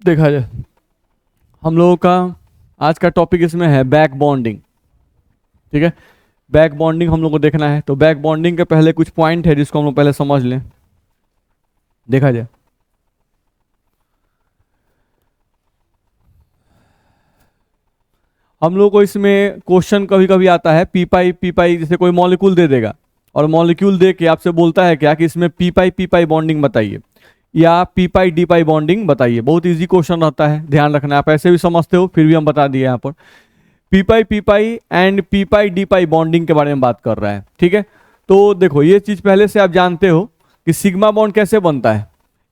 देखा जाए हम लोगों का आज का टॉपिक इसमें है बैक बॉन्डिंग। ठीक है, बैक बॉन्डिंग हम लोग को देखना है। तो बैक बॉन्डिंग के पहले कुछ पॉइंट है जिसको हम लोग पहले समझ लें। देखा जाए हम लोग को इसमें क्वेश्चन कभी कभी आता है पी पाई जैसे कोई मॉलिक्यूल दे देगा और मॉलिक्यूल दे के आपसे बोलता है क्या कि इसमें पी पाई बॉन्डिंग बताइए या P pi D pi bonding बताइए। बहुत इजी क्वेश्चन रहता है, ध्यान रखना। आप ऐसे भी समझते हो फिर भी हम बता दिए यहाँ पर P pi and P pi D pi bonding के बारे में बात कर रहा है। ठीक है, तो देखो ये चीज पहले से आप जानते हो कि सिग्मा बॉन्ड कैसे बनता है।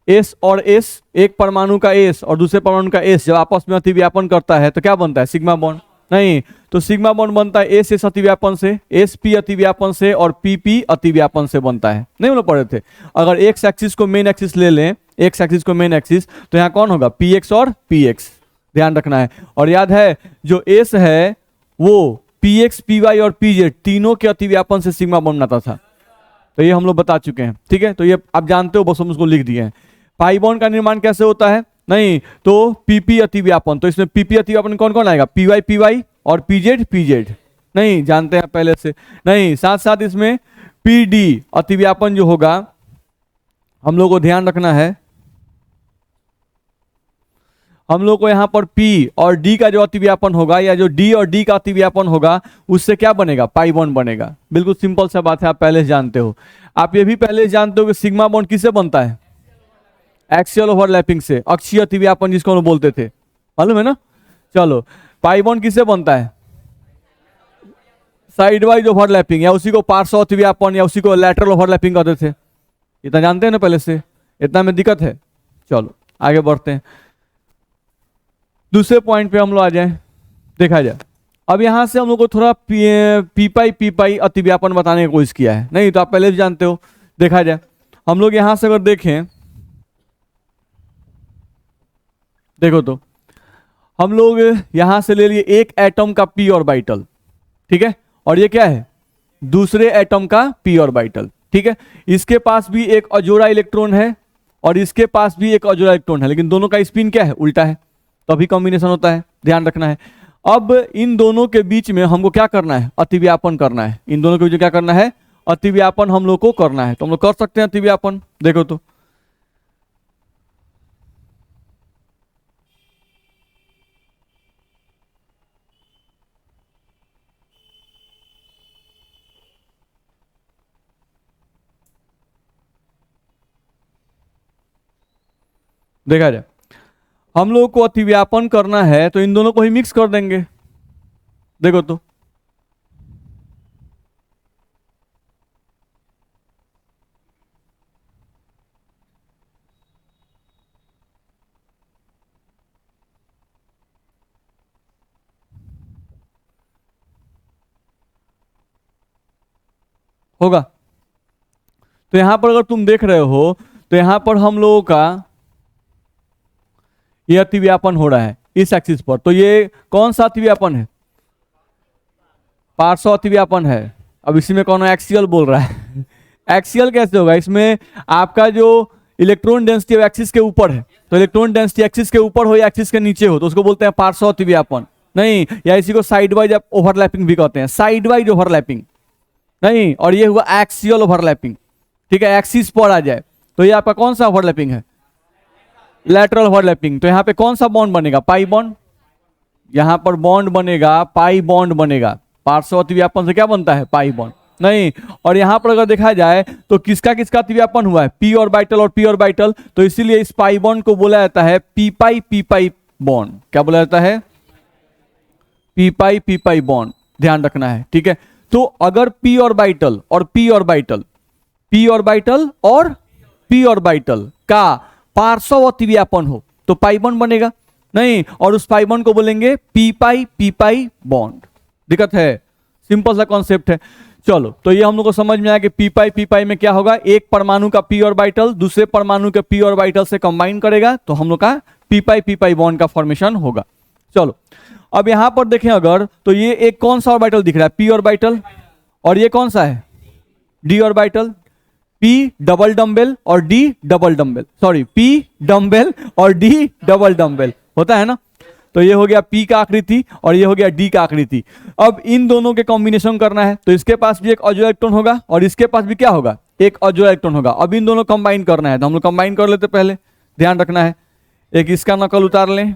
एस और एस, एक परमाणु का एस और दूसरे परमाणु का एस जब आपस में अतिव्यापन करता है तो क्या बनता है? Sigma bond. नहीं, तो सिग्मा बॉन्ड बनता है एस एस अतिव्यापन से, एस पी अतिव्यापन से और पी पी अतिव्यापन से बनता है। नहीं बोल पड़े थे? अगर एक्स एक्सिस को मेन एक्सिस ले लें, एक्स एक्सिस को मेन एक्सिस, तो यहाँ कौन होगा? पी एक्स और पी एक्स, ध्यान रखना है। और याद है जो एस है वो पी एक्स पी वाई और पी जेड तीनों के अतिव्यापन से सिग्मा बॉन्ड बनाता था। तो ये हम लोग बता चुके हैं। ठीक है, तो ये आप जानते हो, बस हम उसको लिख दिए हैं। पाई बॉन्ड का निर्माण कैसे होता है? नहीं, तो पीपी अतिव्यापन, तो इसमें पीपी अतिव्यापन कौन कौन आएगा? पी वाई और पी जेड नहीं जानते हैं पहले से? नहीं, साथ साथ इसमें पी डी अतिव्यापन जो होगा हम लोग को ध्यान रखना है। हम लोग को यहाँ पर P और D का जो अतिव्यापन होगा या जो D और D का अतिव्यापन होगा उससे क्या बनेगा? पाई बॉन्ड बनेगा। बिल्कुल सिंपल सा बात है, आप पहले से जानते हो। आप ये भी पहले से जानते हो कि सिग्मा बॉन्ड किससे बनता है? एक्सियल ओवरलैपिंग से, अक्षीय अतिव्यापन जिसको हम बोलते थे, मालूम है ना? चलो, पाई बॉन्ड किससे बनता है? साइड वाइज ओवरलैपिंग या उसी को पार्श्व अतिव्यापन या उसी को लैटरल ओवरलैपिंग कहते थे। इतना जानते हैं ना पहले से? इतना में दिक्कत है? चलो आगे बढ़ते हैं, दूसरे पॉइंट पे हम लोग आ जाएं। देखा जाए अब यहां से हम लोग को थोड़ा पी पाई अतिव्यापन बताने की कोशिश किया है। नहीं तो आप पहले भी जानते हो। देखा जाए हम लोग यहां से अगर देखें, देखो तो हम लोग यहां से ले लिए एक एटम का पी ऑर्बिटल, ठीक है, और ये क्या है? दूसरे एटम का पी ऑर्बिटल। ठीक है, इसके पास भी एक अजोड़ा इलेक्ट्रॉन है और इसके पास भी एक अजोड़ा इलेक्ट्रॉन है, लेकिन दोनों का स्पिन क्या है? उल्टा है, तभी कॉम्बिनेशन होता है, ध्यान रखना है। अब इन दोनों के बीच में हमको क्या करना है? अतिव्यापन करना है। इन दोनों के बीच में क्या करना है? अतिव्यापन हम लोग को करना है। तो हम लोग कर सकते हैं अतिव्यापन। देखो तो देखा जाए हम लोग को अतिव्यापन करना है तो इन दोनों को ही मिक्स कर देंगे। देखो तो होगा। तो यहां पर अगर तुम देख रहे हो तो यहां पर हम लोगों का ये अतिव्यापन हो रहा है इस एक्सिस पर। तो ये कौन सा अतिव्यापन है? पार्श्व अतिव्यापन है। अब इसी में कौन एक्सियल बोल रहा है? एक्सियल कैसे होगा? इसमें आपका जो इलेक्ट्रॉन डेंसिटी एक्सिस के ऊपर है, तो इलेक्ट्रॉन डेंसिटी एक्सिस के ऊपर हो या एक्सिस के नीचे हो तो उसको बोलते हैं पार्श्व अतिव्यापन। नहीं, या इसी को साइड वाइज ओवरलैपिंग भी कहते हैं, साइड वाइज ओवरलैपिंग। नहीं, और ये हुआ एक्सियल ओवरलैपिंग। ठीक है, एक्सिस पर आ जाए तो ये आपका कौन सा ओवरलैपिंग है? Lateral overlapping. तो यहाँ पे कौन सा बॉन्ड बनेगा? Pi bond. यहाँ पर बॉन्ड बनेगा, पाई बॉन्ड बनेगा। पार्श्व अतिव्यापन से क्या बनता है? पाई बॉन्ड। नहीं, और यहां पर अगर देखा जाए तो किसका किसका अतिव्यापन हुआ है? पी ऑर्बिटल और पी ऑर्बिटल। तो इसीलिए इस पाई बॉन्ड को बोला जाता है पी पाई बॉन्ड। क्या बोला जाता है? पी पाई बॉन्ड, ध्यान रखना है। ठीक है, तो अगर पी ऑर्बिटल और पी ऑर्बिटल, पी ऑर्बिटल और पी ऑर्बिटल का पार्श्व अतिव्यापन हो तो पाई बॉन्ड बनेगा। नहीं, और उस पाई बॉन्ड को बोलेंगे पी पाई बॉन्ड। दिक्कत है? सिंपल सा कॉन्सेप्ट है। चलो, तो ये हम लोग को समझ में आया कि पी पाई में क्या होगा? एक परमाणु का पी ऑर्बिटल दूसरे परमाणु के पी ऑर्बिटल से कंबाइन करेगा तो हम लोग का पी पाई बॉन्ड का फॉर्मेशन होगा। चलो, अब यहां पर देखें अगर तो ये एक कौन सा ऑर्बिटल दिख रहा है? P orbital. और ये कौन सा है? D orbital. P double dumbbell और D double dumbbell, sorry P dumbbell और D डबल डम्बल होता है ना। तो ये हो गया P का आकृति और ये हो गया D का आकृति। अब इन दोनों के कॉम्बिनेशन करना है, तो इसके पास भी एक अजो इलेक्ट्रॉन होगा और इसके पास भी क्या होगा, एक अजो इलेक्ट्रॉन होगा। अब इन दोनों कंबाइन करना है, तो हम लोग कंबाइन कर लेते पहले, ध्यान रखना है। एक इसका नकल उतार लें,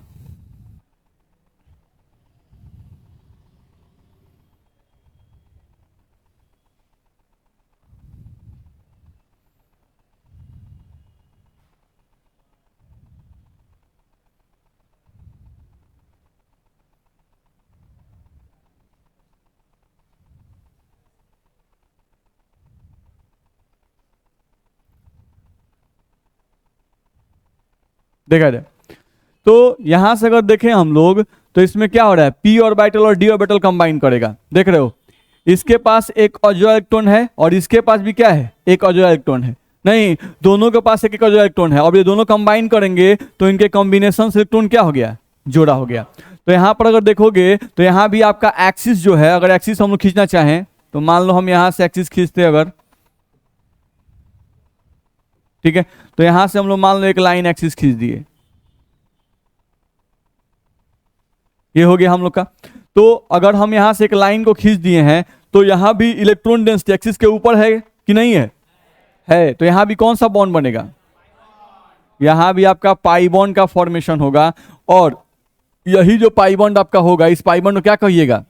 देखा जाए तो यहां से अगर देखें हम लोग, तो इसमें क्या हो रहा है, P ऑर्बिटल और D ऑर्बिटल कंबाइन करेगा, देख रहे हो। इसके पास एक अजो इलेक्ट्रॉन है और इसके पास भी क्या है, एक अजो इलेक्ट्रॉन है। नहीं, दोनों के पास एक एक अजो इलेक्ट्रॉन है। अब ये दोनों कंबाइन करेंगे तो इनके कॉम्बिनेशन से इलेक्ट्रॉन क्या हो गया, जोड़ा हो गया। तो यहाँ पर अगर देखोगे तो यहाँ भी आपका एक्सिस जो है, अगर एक्सिस हम लोग खींचना चाहें तो मान लो हम यहाँ से एक्सिस खींचते अगर, ठीक है, तो यहां से हम लोग मान लो एक लाइन एक्सिस खींच दिए, ये हो गया हम लोग का। तो अगर हम यहां से एक लाइन को खींच दिए हैं तो यहां भी इलेक्ट्रॉन डेंसिटी एक्सिस के ऊपर है कि नहीं है, है। तो यहां भी कौन सा बॉन्ड बनेगा, यहां भी आपका पाई बॉन्ड का फॉर्मेशन होगा। और यही जो पाई बॉन्ड आपका होगा, इस पाई बॉन्ड को क्या कहिएगा,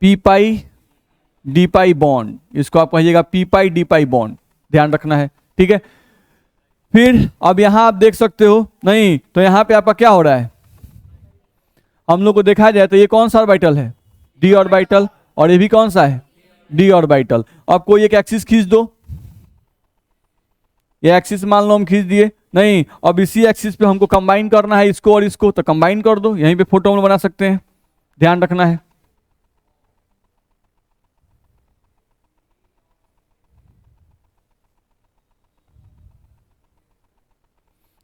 P pi D pi bond, इसको आप कहिएगा P pi D pi bond, ध्यान रखना है, ठीक है। फिर अब यहां आप देख सकते हो, नहीं तो यहां पे आपका क्या हो रहा है, हम लोग को देखा जाए तो ये कौन सा ऑर्बिटल है, डी ऑर्बिटल, और ये भी कौन सा है, डी ऑर्बिटल। अब कोई एक एक्सिस खींच दो, ये एक्सिस मान लो हम खींच दिए, नहीं अब इसी एक्सिस पे हमको कंबाइन करना है इसको और इसको, तो कंबाइन कर दो, यहीं पे फोटो हम बना सकते हैं, ध्यान रखना है।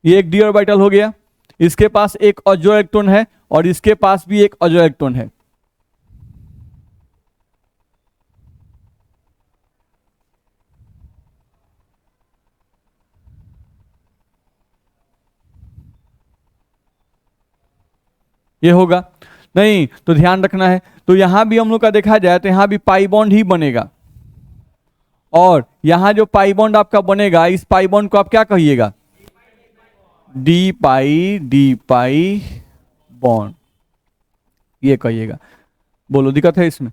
ये एक डी ऑर्बिटल हो गया, इसके पास एक अजो इलेक्ट्रॉन है और इसके पास भी एक अजो इलेक्ट्रॉन है। ये होगा, नहीं तो ध्यान रखना है। तो यहां भी हम लोग का देखा जाए तो यहां भी पाई बॉन्ड ही बनेगा, और यहां जो पाई बॉन्ड आपका बनेगा, इस पाई बॉन्ड को आप क्या कहिएगा, डी पाई बॉन्ड, ये कहिएगा। बोलो दिक्कत है इसमें,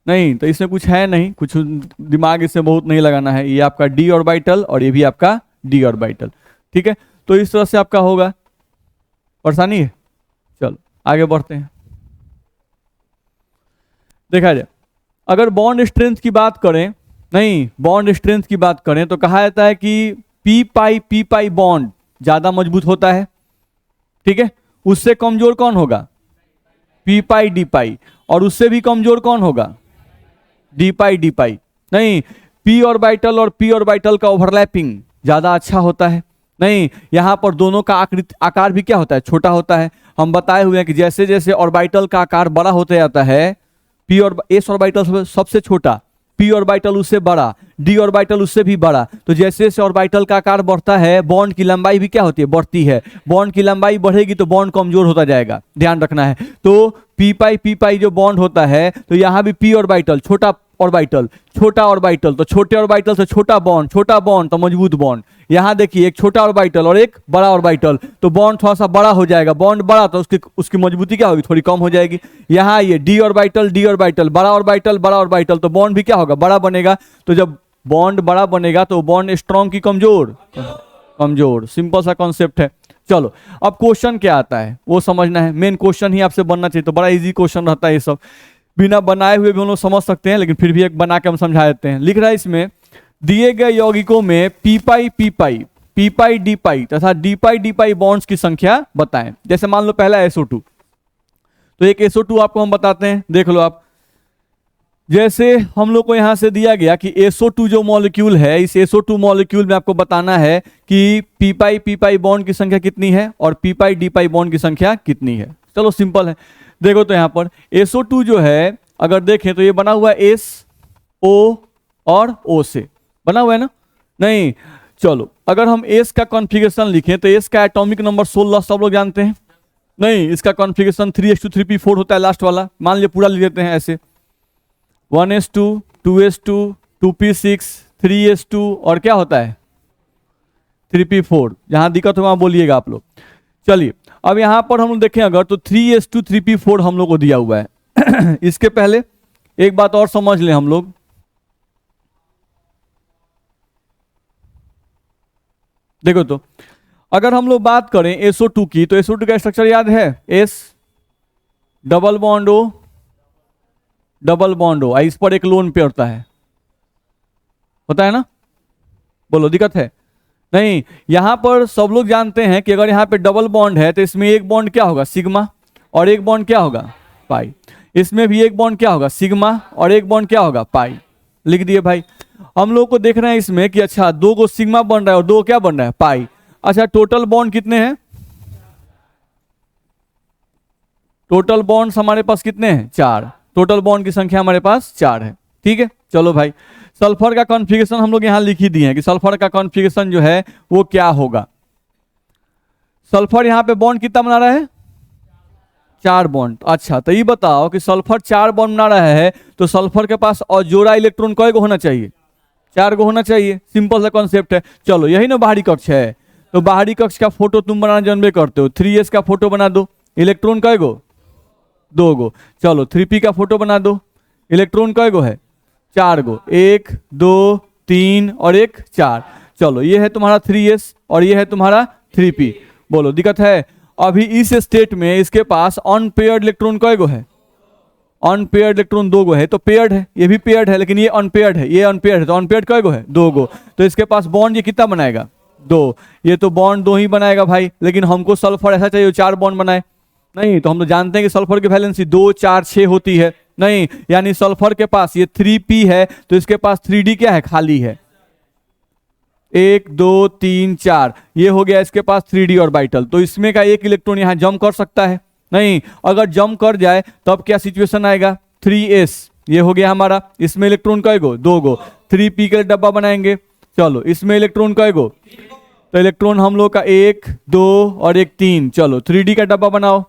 नहीं तो इसमें कुछ है नहीं, कुछ दिमाग इससे बहुत नहीं लगाना है। ये आपका डी ऑर्बिटल और ये भी आपका डी ऑर्बिटल, ठीक है। तो इस तरह से आपका होगा, परेशानी है। चलो आगे बढ़ते हैं, देखा जाए अगर बॉन्ड स्ट्रेंथ की बात करें, नहीं बॉन्ड स्ट्रेंथ की बात करें तो कहा जाता है कि पी पाई बॉन्ड ज्यादा मजबूत होता है, ठीक है। उससे कमजोर कौन होगा, पी पाई डी पाई, और उससे भी कमजोर कौन होगा, डी पाई। नहीं, पी ऑर्बिटल और पी ऑर्बिटल का ओवरलैपिंग ज्यादा अच्छा होता है। नहीं, यहां पर दोनों का आकार भी क्या होता है, छोटा होता है। हम बताए हुए हैं कि जैसे जैसे ऑर्बिटल का आकार बड़ा होता जाता है, पी और एस ऑर्बिटल सबसे छोटा, पी ऑर्बिटल उससे बड़ा, डी ऑर्बिटल उससे भी बड़ा। तो जैसे जैसे ऑर्बिटल का आकार बढ़ता है, बॉन्ड की लंबाई भी क्या होती है, बढ़ती है। बॉन्ड की लंबाई बढ़ेगी तो बॉन्ड कमजोर होता जाएगा, ध्यान रखना है। तो पी पाई जो बॉन्ड होता है, तो यहां भी पी ऑर्बिटल छोटा ऑर्बिटल, तो छोटे ऑर्बिटल से छोटा बॉन्ड तो मजबूत बॉन्ड। यहां देखिए एक छोटा ऑर्बिटल और एक बड़ा ऑर्बिटल, तो बॉन्ड थोड़ा सा बड़ा हो जाएगा, बॉन्ड बड़ा तो उसकी मजबूती क्या होगी, थोड़ी कम हो जाएगी। यहाँ ये डी ऑर्बिटल बड़ा ऑर्बिटल, तो बॉन्ड भी क्या होगा, बड़ा बनेगा। तो जब बॉन्ड बड़ा बनेगा तो बॉन्ड स्ट्रॉन्ग की कमजोर, सिंपल सा कॉन्सेप्ट है। चलो अब क्वेश्चन क्या आता है वो समझना है, मेन क्वेश्चन ही आपसे बनना चाहिए। तो बड़ा इजी क्वेश्चन रहता है, ये सब बिना बनाए हुए भी हम लोग समझ सकते हैं, लेकिन फिर भी एक बना के हम समझा देते हैं। लिख रहा है इसमें, दिए गए यौगिकों में पी पाई डी पाई तथा डी पाई बॉन्ड्स की संख्या बताएं। जैसे मान लो पहला SO2, तो एक SO2 आपको हम बताते हैं, देख लो आप। जैसे हम लोग को यहां से दिया गया कि SO2 जो मॉलिक्यूल है, इस SO2 मॉलिक्यूल में आपको बताना है कि पी पाई बॉन्ड की संख्या कितनी है और P pi D pi bond की संख्या कितनी है। चलो सिंपल है, देखो तो यहां पर SO2 जो है अगर देखें तो ये बना हुआ है S O और O से, बना हुआ है ना? नहीं, चलो अगर हम एस का कॉन्फ़िगरेशन लिखें तो एस का एटॉमिक नंबर 16 सब लोग जानते हैं। नहीं, इसका कॉन्फ़िगरेशन 3s2 3p4 होता है लास्ट वाला। मान लीजिए पूरा लिख देते हैं ऐसे 1s2 2s2 2p6 3s2 और क्या होता है 3p4। जहां दिक्कत हो वहां बोलिएगा आप लोग। चलिए अब यहां पर हम लोग देखें अगर तो 3s2 3p4 हम लोग को दिया हुआ है। इसके पहले एक बात और समझ लें हम लोग, देखो तो अगर हम लोग बात करें SO2 की तो SO2 का स्ट्रक्चर याद है, S double bond O double bond O, इस पर एक लोन पे होता है ना? बोलो दिक्कत है? नहीं, यहां पर सब लोग जानते हैं कि अगर यहां पे डबल बॉन्ड है तो इसमें एक बॉन्ड क्या होगा सिग्मा और एक बॉन्ड क्या होगा पाई। इसमें भी एक बॉन्ड क्या होगा सिग्मा और एक बॉन्ड क्या होगा पाई। लिख दिए भाई। हम लोग को देख रहे हैं इसमें कि अच्छा दो को सिग्मा बन रहा है और दो क्या बन रहा है पाई। अच्छा टोटल बॉन्ड कितने हैं? टोटल बॉन्ड्स हमारे पास कितने हैं? 4। टोटल बॉन्ड की संख्या हमारे पास 4 है। ठीक है, चलो भाई सल्फर का कॉन्फ़िगरेशन हम लोग यहां लिख ही दिए हैं कि सल्फर का कॉन्फ़िगरेशन जो है वो क्या होगा। सल्फर यहां पे बॉन्ड कितना बना रहा है? 4 बॉन्ड। अच्छा तो ये बताओ कि सल्फर 4 बॉन्ड बना रहा है तो सल्फर के पास और जोड़ा इलेक्ट्रॉन कय को होना चाहिए? 4 को होना चाहिए। सिंपल सा कॉन्सेप्ट है। चलो यही ना बाहरी कक्ष है, तो बाहरी कक्ष का फोटो तुम बनाना जानबे करते हो। 3s का फोटो बना दो, इलेक्ट्रॉन कय गो? 2 गो। चलो 3p का फोटो बना दो, इलेक्ट्रॉन कय गो है? 4 गो। 1 2 3 और 1 4। चलो ये है तुम्हारा 3s और ये है तुम्हारा 3p। बोलो दिक्कत है? अभी इस स्टेट में इसके पास अनपेयर्ड इलेक्ट्रॉन कय गो है? अनपेयर्ड इलेक्ट्रॉन 2 गो है। तो पेयर्ड है, ये भी पेयर्ड है, लेकिन ये अनपेयर्ड है, ये अनपेयर्ड है। तो अनपेयर्ड कय गो है? 2 गो। तो इसके पास बॉन्ड ये कितना बनाएगा? 2। ये तो बॉन्ड 2 ही बनाएगा भाई, लेकिन हमको सल्फर ऐसा चाहिए 4 बॉन्ड बनाए। नहीं, तो हम तो जानते हैं कि सल्फर की वैलेंसी 2 4 6 होती है। नहीं, यानी सल्फर के पास ये 3p है तो इसके पास 3d क्या है? खाली है। 1 2 3 4 ये हो गया इसके पास 3d ऑर्बिटल। तो इसमें का एक इलेक्ट्रॉन यहां जंप कर सकता है? नहीं, अगर जंप कर जाए तब क्या सिचुएशन आएगा? 3s ये हो गया हमारा। इसमें इलेक्ट्रॉन कय गो? 2 गो। 3p का डब्बा बनाएंगे। चलो इसमें इलेक्ट्रॉन कय गो? तो इलेक्ट्रॉन हम लोग का 1 2 और 1 3। चलो 3d का डब्बा बनाओ।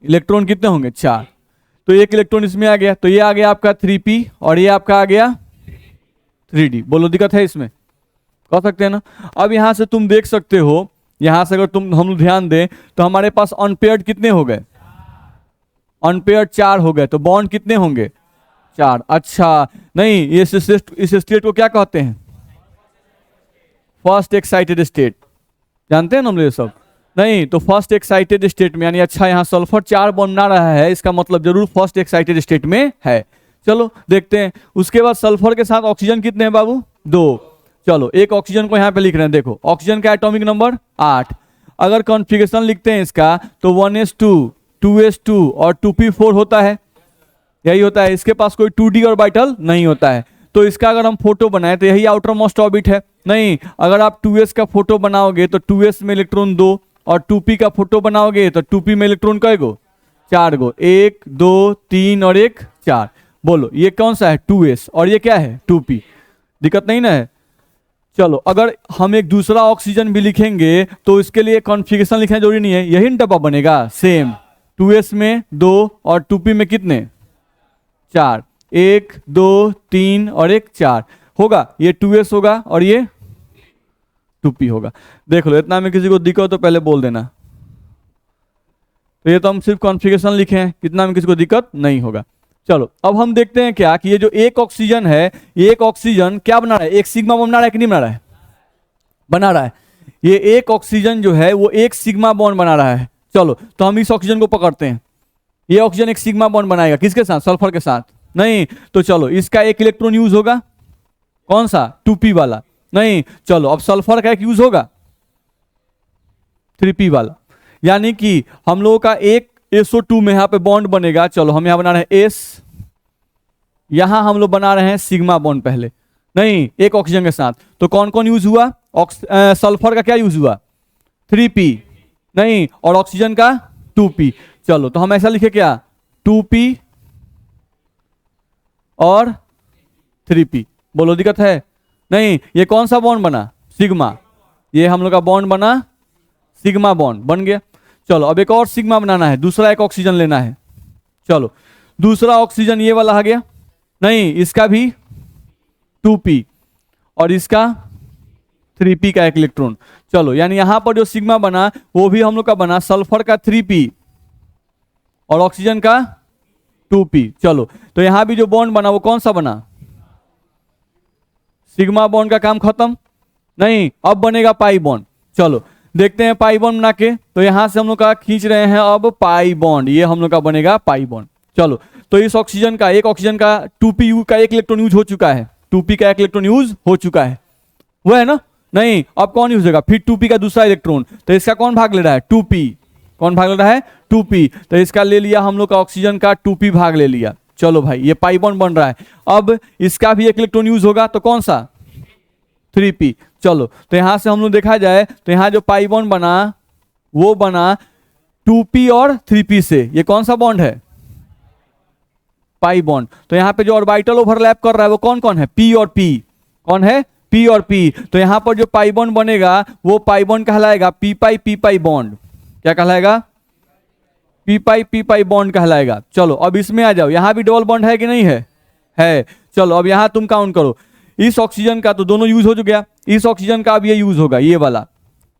इलेक्ट्रॉन कितने होंगे? 4। तो एक इलेक्ट्रॉन इसमें आ गया, तो ये आ गया आपका 3p और ये आपका आ गया 3d। बोलो दिक्कत है इसमें? कह सकते हैं ना? अब यहां से तुम देख सकते हो, यहां से अगर हम लोग ध्यान दें तो हमारे पास अनपेयर्ड कितने हो गए? अनपेयर्ड 4 हो गए। तो बॉन्ड कितने होंगे? 4। अच्छा नहीं, ये इस स्टेट को क्या कहते हैं? First excited state. जानते हैं ना हम लोग ये सब? नहीं, तो फर्स्ट एक्साइटेड स्टेट में यानी अच्छा यहाँ सल्फर 4 बॉन्ड बना रहा है, इसका मतलब जरूर फर्स्ट एक्साइटेड स्टेट में है। चलो देखते हैं। उसके बाद सल्फर के साथ ऑक्सीजन कितने हैं बाबू? 2। चलो एक ऑक्सीजन को यहाँ पे लिख रहे हैं। देखो ऑक्सीजन का एटॉमिक नंबर 8। अगर कॉन्फ़िगरेशन लिखते हैं इसका तो 1s2 2s2 और 2p4 होता है, यही होता है। इसके पास कोई 2d ऑर्बिटल नहीं होता है। तो इसका अगर हम फोटो बनाए तो यही आउटर मोस्ट ऑर्बिट है। नहीं, अगर आप 2s का फोटो बनाओगे तो 2s में इलेक्ट्रॉन 2 और 2p का फोटो बनाओगे तो 2p में इलेक्ट्रॉन कय गो? 4 गो। 1 2 3 और 1 4। बोलो ये कौन सा है? 2s और ये क्या है? 2p। दिक्कत नहीं ना है? चलो अगर हम एक दूसरा ऑक्सीजन भी लिखेंगे तो इसके लिए कॉन्फ़िगरेशन लिखना जरूरी नहीं है, यही डब्बा बनेगा सेम। 2s में 2 और 2p में कितने? 4। 1 2 3 और 1 4 होगा। ये 2s होगा और ये 2p होगा। देख लो, इतना में किसी को दिक्कत तो पहले बोल देना। तो ये तो हम सिर्फ कॉन्फ़िगरेशन लिखे हैं, इतना में किसी को दिक्कत नहीं होगा। चलो अब हम देखते हैं क्या कि ये जो एक ऑक्सीजन है, एक ऑक्सीजन क्या बना रहा है? एक सिग्मा बॉन्ड बना रहा है कि नहीं बना रहा है? बना रहा है। ये एक ऑक्सीजन जो है वो एक सिग्मा बॉन्ड बना रहा है। चलो तो हम इस ऑक्सीजन को पकड़ते हैं। ये ऑक्सीजन एक सिग्मा बॉन्ड बनाएगा, किसके साथ? सल्फर के साथ। नहीं, तो चलो इसका एक इलेक्ट्रॉन यूज होगा, कौन सा? 2p वाला। नहीं, चलो अब सल्फर का एक यूज होगा 3p वाला। यानी कि हम लोगों का एक SO2 में यहां पे बॉन्ड बनेगा। चलो हम यहां बना रहे हैं S, यहां हम लोग बना रहे हैं सिग्मा बॉन्ड पहले। नहीं, एक ऑक्सीजन के साथ। तो कौन कौन यूज हुआ? सल्फर का क्या यूज हुआ? 3p। नहीं, और ऑक्सीजन का 2p। चलो तो हम ऐसा लिखे क्या? 2p और 3p। बोलो दिक्कत है? नहीं, ये कौन सा बॉन्ड बना? सिग्मा। ये हम लोग का बॉन्ड बना, सिग्मा बॉन्ड बन गया। चलो अब एक और सिग्मा बनाना है, दूसरा एक ऑक्सीजन लेना है। चलो दूसरा ऑक्सीजन ये वाला आ गया, नहीं इसका भी 2p और इसका 3p का एक इलेक्ट्रॉन। चलो यानी यहां पर जो सिग्मा बना वो भी हम लोग का बना सल्फर का 3p और ऑक्सीजन का 2p। चलो तो यहां भी जो बॉन्ड बना वो कौन सा बना? सिग्मा बॉन्ड का काम खत्म। नहीं, अब बनेगा पाई बॉन्ड। चलो देखते हैं पाई बॉन्ड बना के। तो यहां से हम लोग का खींच रहे हैं अब पाई बॉन्ड, ये हम लोग का बनेगा पाई बॉन्ड। चलो तो इस ऑक्सीजन का, एक ऑक्सीजन का 2p का एक इलेक्ट्रॉन यूज हो चुका है, 2p का एक इलेक्ट्रॉन यूज हो चुका है, वो है ना? नहीं, अब कौन यूज होगा? फिर 2p का दूसरा इलेक्ट्रॉन, तो इसका कौन भाग ले रहा है? 2p। कौन भाग ले रहा है? 2p। तो इसका ले लिया हम लोग का ऑक्सीजन का 2p भाग ले लिया। चलो भाई ये पाई बॉन्ड बन रहा है। अब इसका भी एक इलेक्ट्रॉन यूज होगा, तो कौन सा? 3p। चलो तो यहां से हम लोग देखा जाए तो यहां जो पाई बॉन्ड बना वो बना 2p और 3p से। ये कौन सा बॉन्ड है? Pi bond. तो यहां पे जो ऑर्बिटल ओवरलैप कर रहा है वो कौन कौन है? p और p। कौन है? p और p। तो यहां पर जो पाई बॉन्ड बनेगा वो पाई बॉन्ड कहलाएगा p पाई बॉन्ड। क्या कहलाएगा? p पाई बॉन्ड कहलाएगा। चलो अब इसमें आ जाओ, यहां भी डबल बॉन्ड है कि नहीं है? है। चलो अब यहां तुम काउंट करो, इस ऑक्सीजन का तो दोनों यूज हो गया, इस ऑक्सीजन का अब ये यूज होगा, ये वाला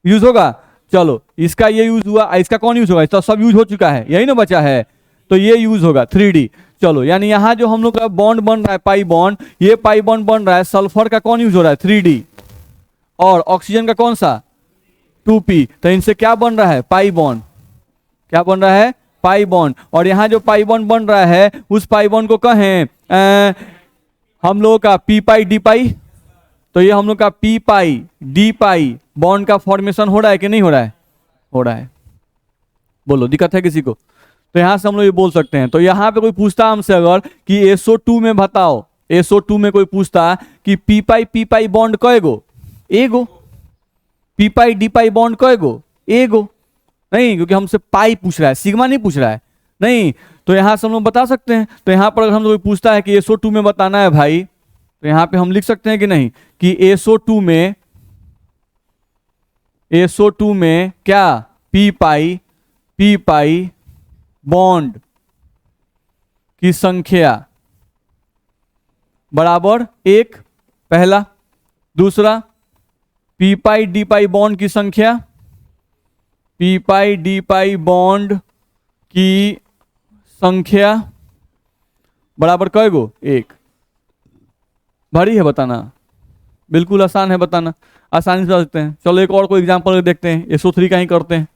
यूज होगा। चलो इसका ये यूज हुआ, इसका कौन यूज होगा? इसका सब यूज हो चुका है, यही ना बचा है, तो ये यूज होगा 3d। चलो यानी यहां जो हम लोग का बॉन्ड बन रहा है पाई बॉन्ड, ये पाई बॉन्ड बन रहा है, सल्फर का कौन यूज हो रहा है? 3d और ऑक्सीजन का कौन सा? 2p। तो इनसे क्या बन रहा है? Pi bond. क्या बन रहा है? Pi bond. और यहां जो पाई बॉन्ड बन रहा है उस पाई बॉन्ड को कहें हम लोगों का p पाई d पाई। तो ये हम लोग का p पाई d पाई बॉन्ड का फॉर्मेशन हो रहा है कि नहीं हो रहा है? हो रहा है। बोलो दिक्कत है किसी को? तो यहां से हम लोग ये बोल सकते हैं। तो यहां पे कोई पूछता हमसे अगर कि SO2 में बताओ, SO2 में कोई पूछता कि p पाई बॉन्ड कएगो? एगो। p पाई d पाई बॉन्ड कएगो? एगो। नहीं, क्योंकि हमसे पाई पूछ रहा है, सिग्मा नहीं पूछ रहा है। नहीं, तो यहां से हम लोग बता सकते हैं। तो यहां पर अगर हम लोग पूछता है कि SO2 में बताना है भाई, तो यहां पे हम लिख सकते हैं कि नहीं कि SO2 में क्या? p पाई बॉन्ड की संख्या बराबर 1 पहला, दूसरा p पाई d पाई बॉन्ड की संख्या, p पाई d पाई बॉन्ड की संख्या बराबर कएगो? 1। भारी है बताना? बिल्कुल आसान है बताना, आसानी से बता सकते हैं। चलो एक और कोई एग्जांपल देखते हैं, SO3 का ही करते हैं।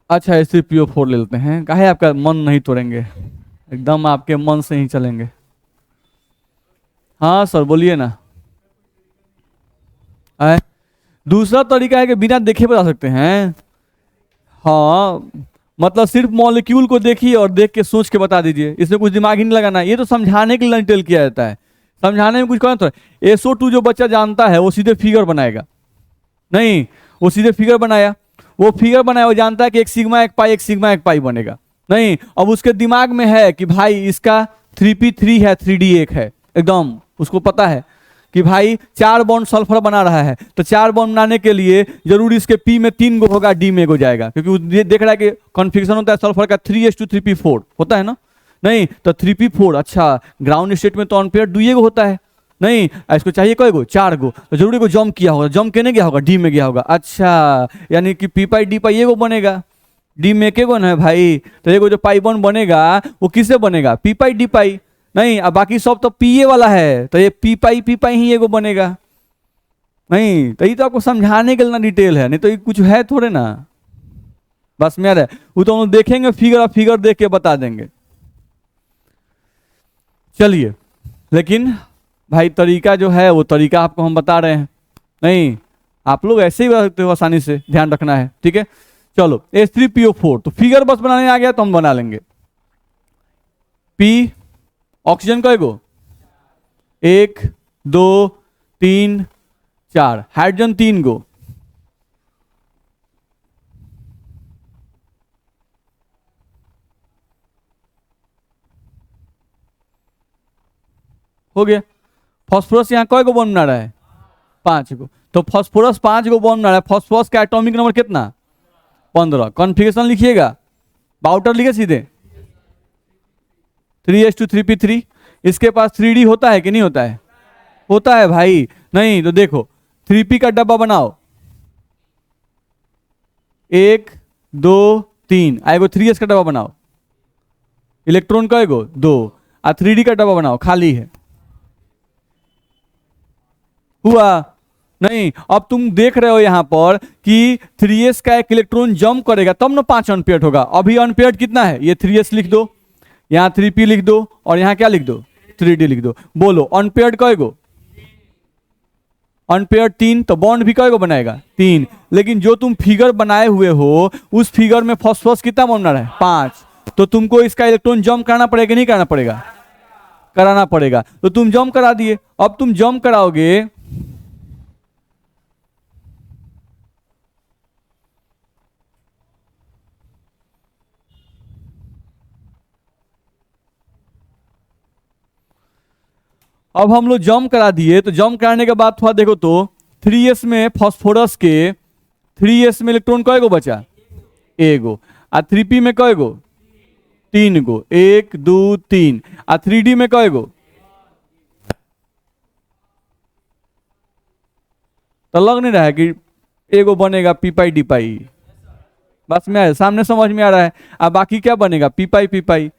अच्छा SiO4 ले लेते हैं, काहे आपका मन नहीं तोड़ेंगे, एकदम आपके मन से ही चलेंगे। हाँ सर बोलिए ना। है दूसरा तरीका है कि बिना देखे बता सकते हैं। हाँ मतलब सिर्फ मॉलिक्यूल को देखिए और देख के सोच के बता दीजिए, इसमें कुछ दिमाग ही नहीं लगाना। ये तो समझाने के लिए इंटेल किया जाता है, समझाने में कुछ करना तो SO2 जो बच्चा जानता है वो सीधे फिगर बनाएगा। नहीं, वो सीधे फिगर बनाया, वो जानता है कि एक सिग्मा एक पाई बनेगा। नहीं, अब उसके दिमाग में है कि भाई इसका 3p3 है, 3d 1 है, एकदम उसको पता है कि भाई 4 बॉन्ड सल्फर बना रहा है, तो 4 बॉन्ड बनाने के लिए जरूर इसके p में 3 गो होगा, d में 1 गो जाएगा, क्योंकि वो देख रहा है कि कॉन्फिगरेशन होता है सल्फर का 3:3p4 होता है ना। नहीं तो 3p4, अच्छा ग्राउंड स्टेट में तो अनपेयर 2 गो होता है। नहीं, इसको चाहिए कई गो? 4 गो, तो जरूर को जंप किया होगा, जंप केने गया होगा? डी में गया होगा। अच्छा यानी कि p पाई d पाई ये गो बनेगा, डी में के गो ना है भाई, तो ये गो जो पाई बॉन्ड बनेगा वो किससे बनेगा? p पाई d पाई। नहीं, अब बाकी सब तो pa वाला है, तो ये p पाई ही ये गो बनेगा। नहीं तो ये तो आपको समझाने के लिए ना डिटेल है, नहीं तो ये कुछ है थोड़े ना, बस में है वो तो हम लोग देखेंगे फिगर देख के बता देंगे। चलिए, लेकिन भाई तरीका जो है वो तरीका आपको हम बता रहे हैं, नहीं आप लोग ऐसे ही बता सकते हो, आसानी से ध्यान रखना है, ठीक है। चलो H3PO4, तो फिगर बस बनाने आ गया तो हम बना लेंगे। P ऑक्सीजन कय गो? 1 2 3 4, हाइड्रोजन 3 गो, हो गया। फास्फोरस यहाँ कई गो बॉन्ड बना रहा है? 5 गो। तो फास्फोरस 5 गो बॉन्ड बना रहा है। फास्फोरस का एटॉमिक नंबर कितना? 15। कॉन्फ़िगरेशन लिखिएगा, बाउटर लिखे सीधे 3s2 3p3। इसके पास 3d होता है कि नहीं होता है? होता है भाई। नहीं तो देखो 3p का डब्बा बनाओ, 1 2 3, आएगो 3s का डब्बा बनाओ, इलेक्ट्रॉन का एगो 2, और 3d का डब्बा बनाओ, खाली है। हुआ? नहीं। अब तुम देख रहे हो यहां पर कि 3s का एक इलेक्ट्रॉन जंप करेगा तब ना 5 अनपेयर्ड होगा। अभी अनपेयर्ड कितना है? ये 3s लिख दो, यहाँ 3p लिख दो, और यहाँ क्या लिख दो? 3d लिख दो। बोलो अनपेयर्ड कएगो? अनपेयर्ड 3। तो बॉन्ड भी कएगो बनाएगा? 3। लेकिन जो तुम फिगर बनाए हुए हो उस फिगर में फास्फोरस कितना बॉन्ड बना रहा है? 5। तो तुमको इसका इलेक्ट्रॉन जंप कराना पड़ेगा नहीं कराना पड़ेगा? कराना पड़ेगा। तो तुम जंप करा दिए। अब तुम जंप कराओगे, अब हम लोग जंप करा दिए। तो जंप कराने के बाद थोड़ा देखो तो 3s में फास्फोरस के 3s में इलेक्ट्रॉन कएगो बचा? एगो। और 3p में कएगो? 3 गो। 1 2 3। और 3d में कएगो? तो लग नहीं रहा है कि एगो बनेगा पी पाई डी पाई? बस में सामने समझ में आ रहा है। अब बाकी क्या बनेगा? पी पाई पी पाई।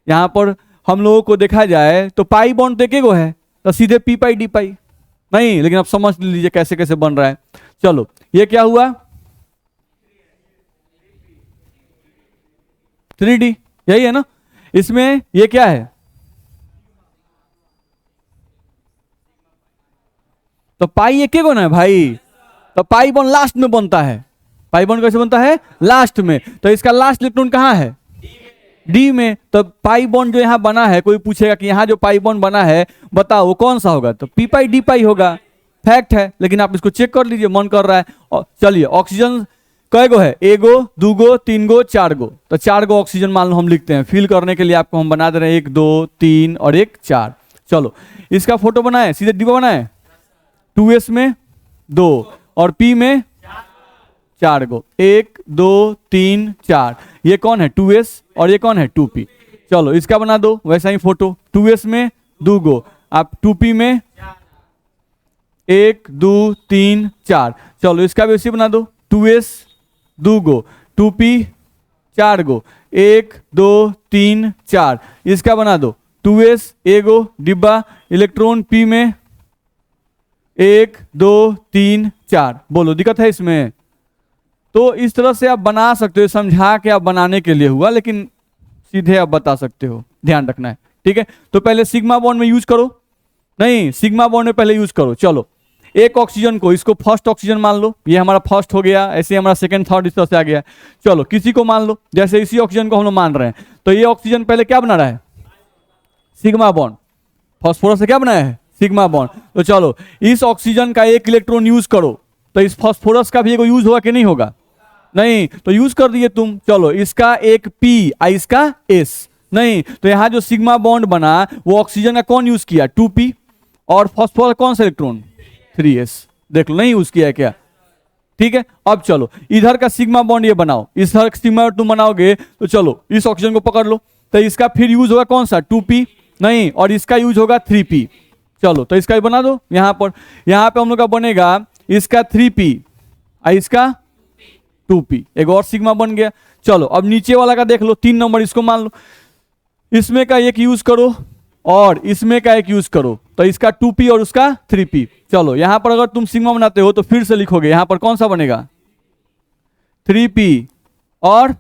यहाँ पर हम लोगों को देखा जाए तो पाई बॉन्ड तो एक गो है, तो सीधे पी पाई डी पाई नहीं। लेकिन अब समझ लीजिए कैसे कैसे बन रहा है। चलो ये क्या हुआ? 3d, यही है ना? इसमें ये क्या है? तो पाई एक गो ना है भाई। तो पाई बॉन्ड लास्ट में बनता है। पाई बॉन्ड कैसे बनता है? लास्ट में। तो इसका लास्ट इलेक्ट्रॉन कहाँ है? डी में। तो पाई बॉन्ड जो यहाँ बना है, कोई पूछेगा कि यहाँ जो पाई बॉन्ड बना है बताओ वो कौन सा होगा? तो पी पाई डी पाई होगा। फैक्ट है, लेकिन आप इसको चेक कर लीजिए, मन कर रहा है। और चलिए ऑक्सीजन कएगो है? एगो, 2 गो, 3 गो, 4 गो। तो 4 गो ऑक्सीजन मान लो हम लिखते हैं। फिल करने के लिए आपको हम बना दे रहे हैं 1 2 3 और 1 4। चलो इसका फोटो बनाए, सीधे डिब्बा बनाए। 2s में 2 और p में 4 गो। 1 2 3 4। ये कौन है? 2s। और ये कौन है? 2p। चलो इसका बना दो वैसा ही फोटो। 2s में 2 गो, आप 2p में 1 2 3 4। चलो इसका भी उसी बना दो। 2s 2 गो, 2p 4 गो, 1 2 3 4। इसका बना दो 2s एगो डिब्बा, इलेक्ट्रॉन p में 1 2 3 4। बोलो दिक्कत है इसमें? तो इस तरह से आप बना सकते हो, समझा के आप बनाने के लिए हुआ, लेकिन सीधे आप बता सकते हो, ध्यान रखना है। ठीक है, तो पहले सिग्मा बॉन्ड में यूज करो। नहीं, सिग्मा बॉन्ड में पहले यूज करो। चलो एक ऑक्सीजन को, इसको फर्स्ट ऑक्सीजन मान लो, ये हमारा फर्स्ट हो गया। ऐसे हमारा सेकंड थर्ड इस तरह से आ गया। चलो किसी को मान लो, जैसे इसी ऑक्सीजन को हम लोग मान रहे हैं, तो ये ऑक्सीजन पहले क्या बना रहा है? Sigma bond. फास्फोरस से क्या बनाया है? Sigma bond. तो चलो इस ऑक्सीजन का एक इलेक्ट्रॉन यूज करो, तो इस फास्फोरस का भी एक यूज होगा कि नहीं होगा? नहीं, तो यूज कर दिए तुम। चलो इसका एक P और इसका S। नहीं, तो यहां जो सिग्मा बॉन्ड बना वो ऑक्सीजन का कौन यूज किया? 2p। और फास्फोरस कौन सा इलेक्ट्रॉन? 3s। देख लो नहीं यूज किया है क्या? ठीक है, अब चलो इधर का सिग्मा बॉन्ड ये बनाओ। इधर सिग्मा तुम बनाओगे तो चलो इस ऑक्सीजन को पकड़ लो, तो इसका फिर यूज होगा कौन सा? 2p। नहीं, और इसका यूज होगा 3p। चलो तो इसका भी बना दो। यहां पर हम लोग का बनेगा इसका 3p और इसका 2p। एक और सिग्मा बन गया। चलो अब नीचे वाला का देख लो, 3 नंबर, इसको मान लो। इसमें का एक यूज करो और इसमें का एक यूज करो, तो इसका 2p और उसका 3p। चलो यहां पर अगर तुम सिग्मा बनाते हो तो फिर से लिखोगे, यहां पर कौन सा बनेगा? 3p और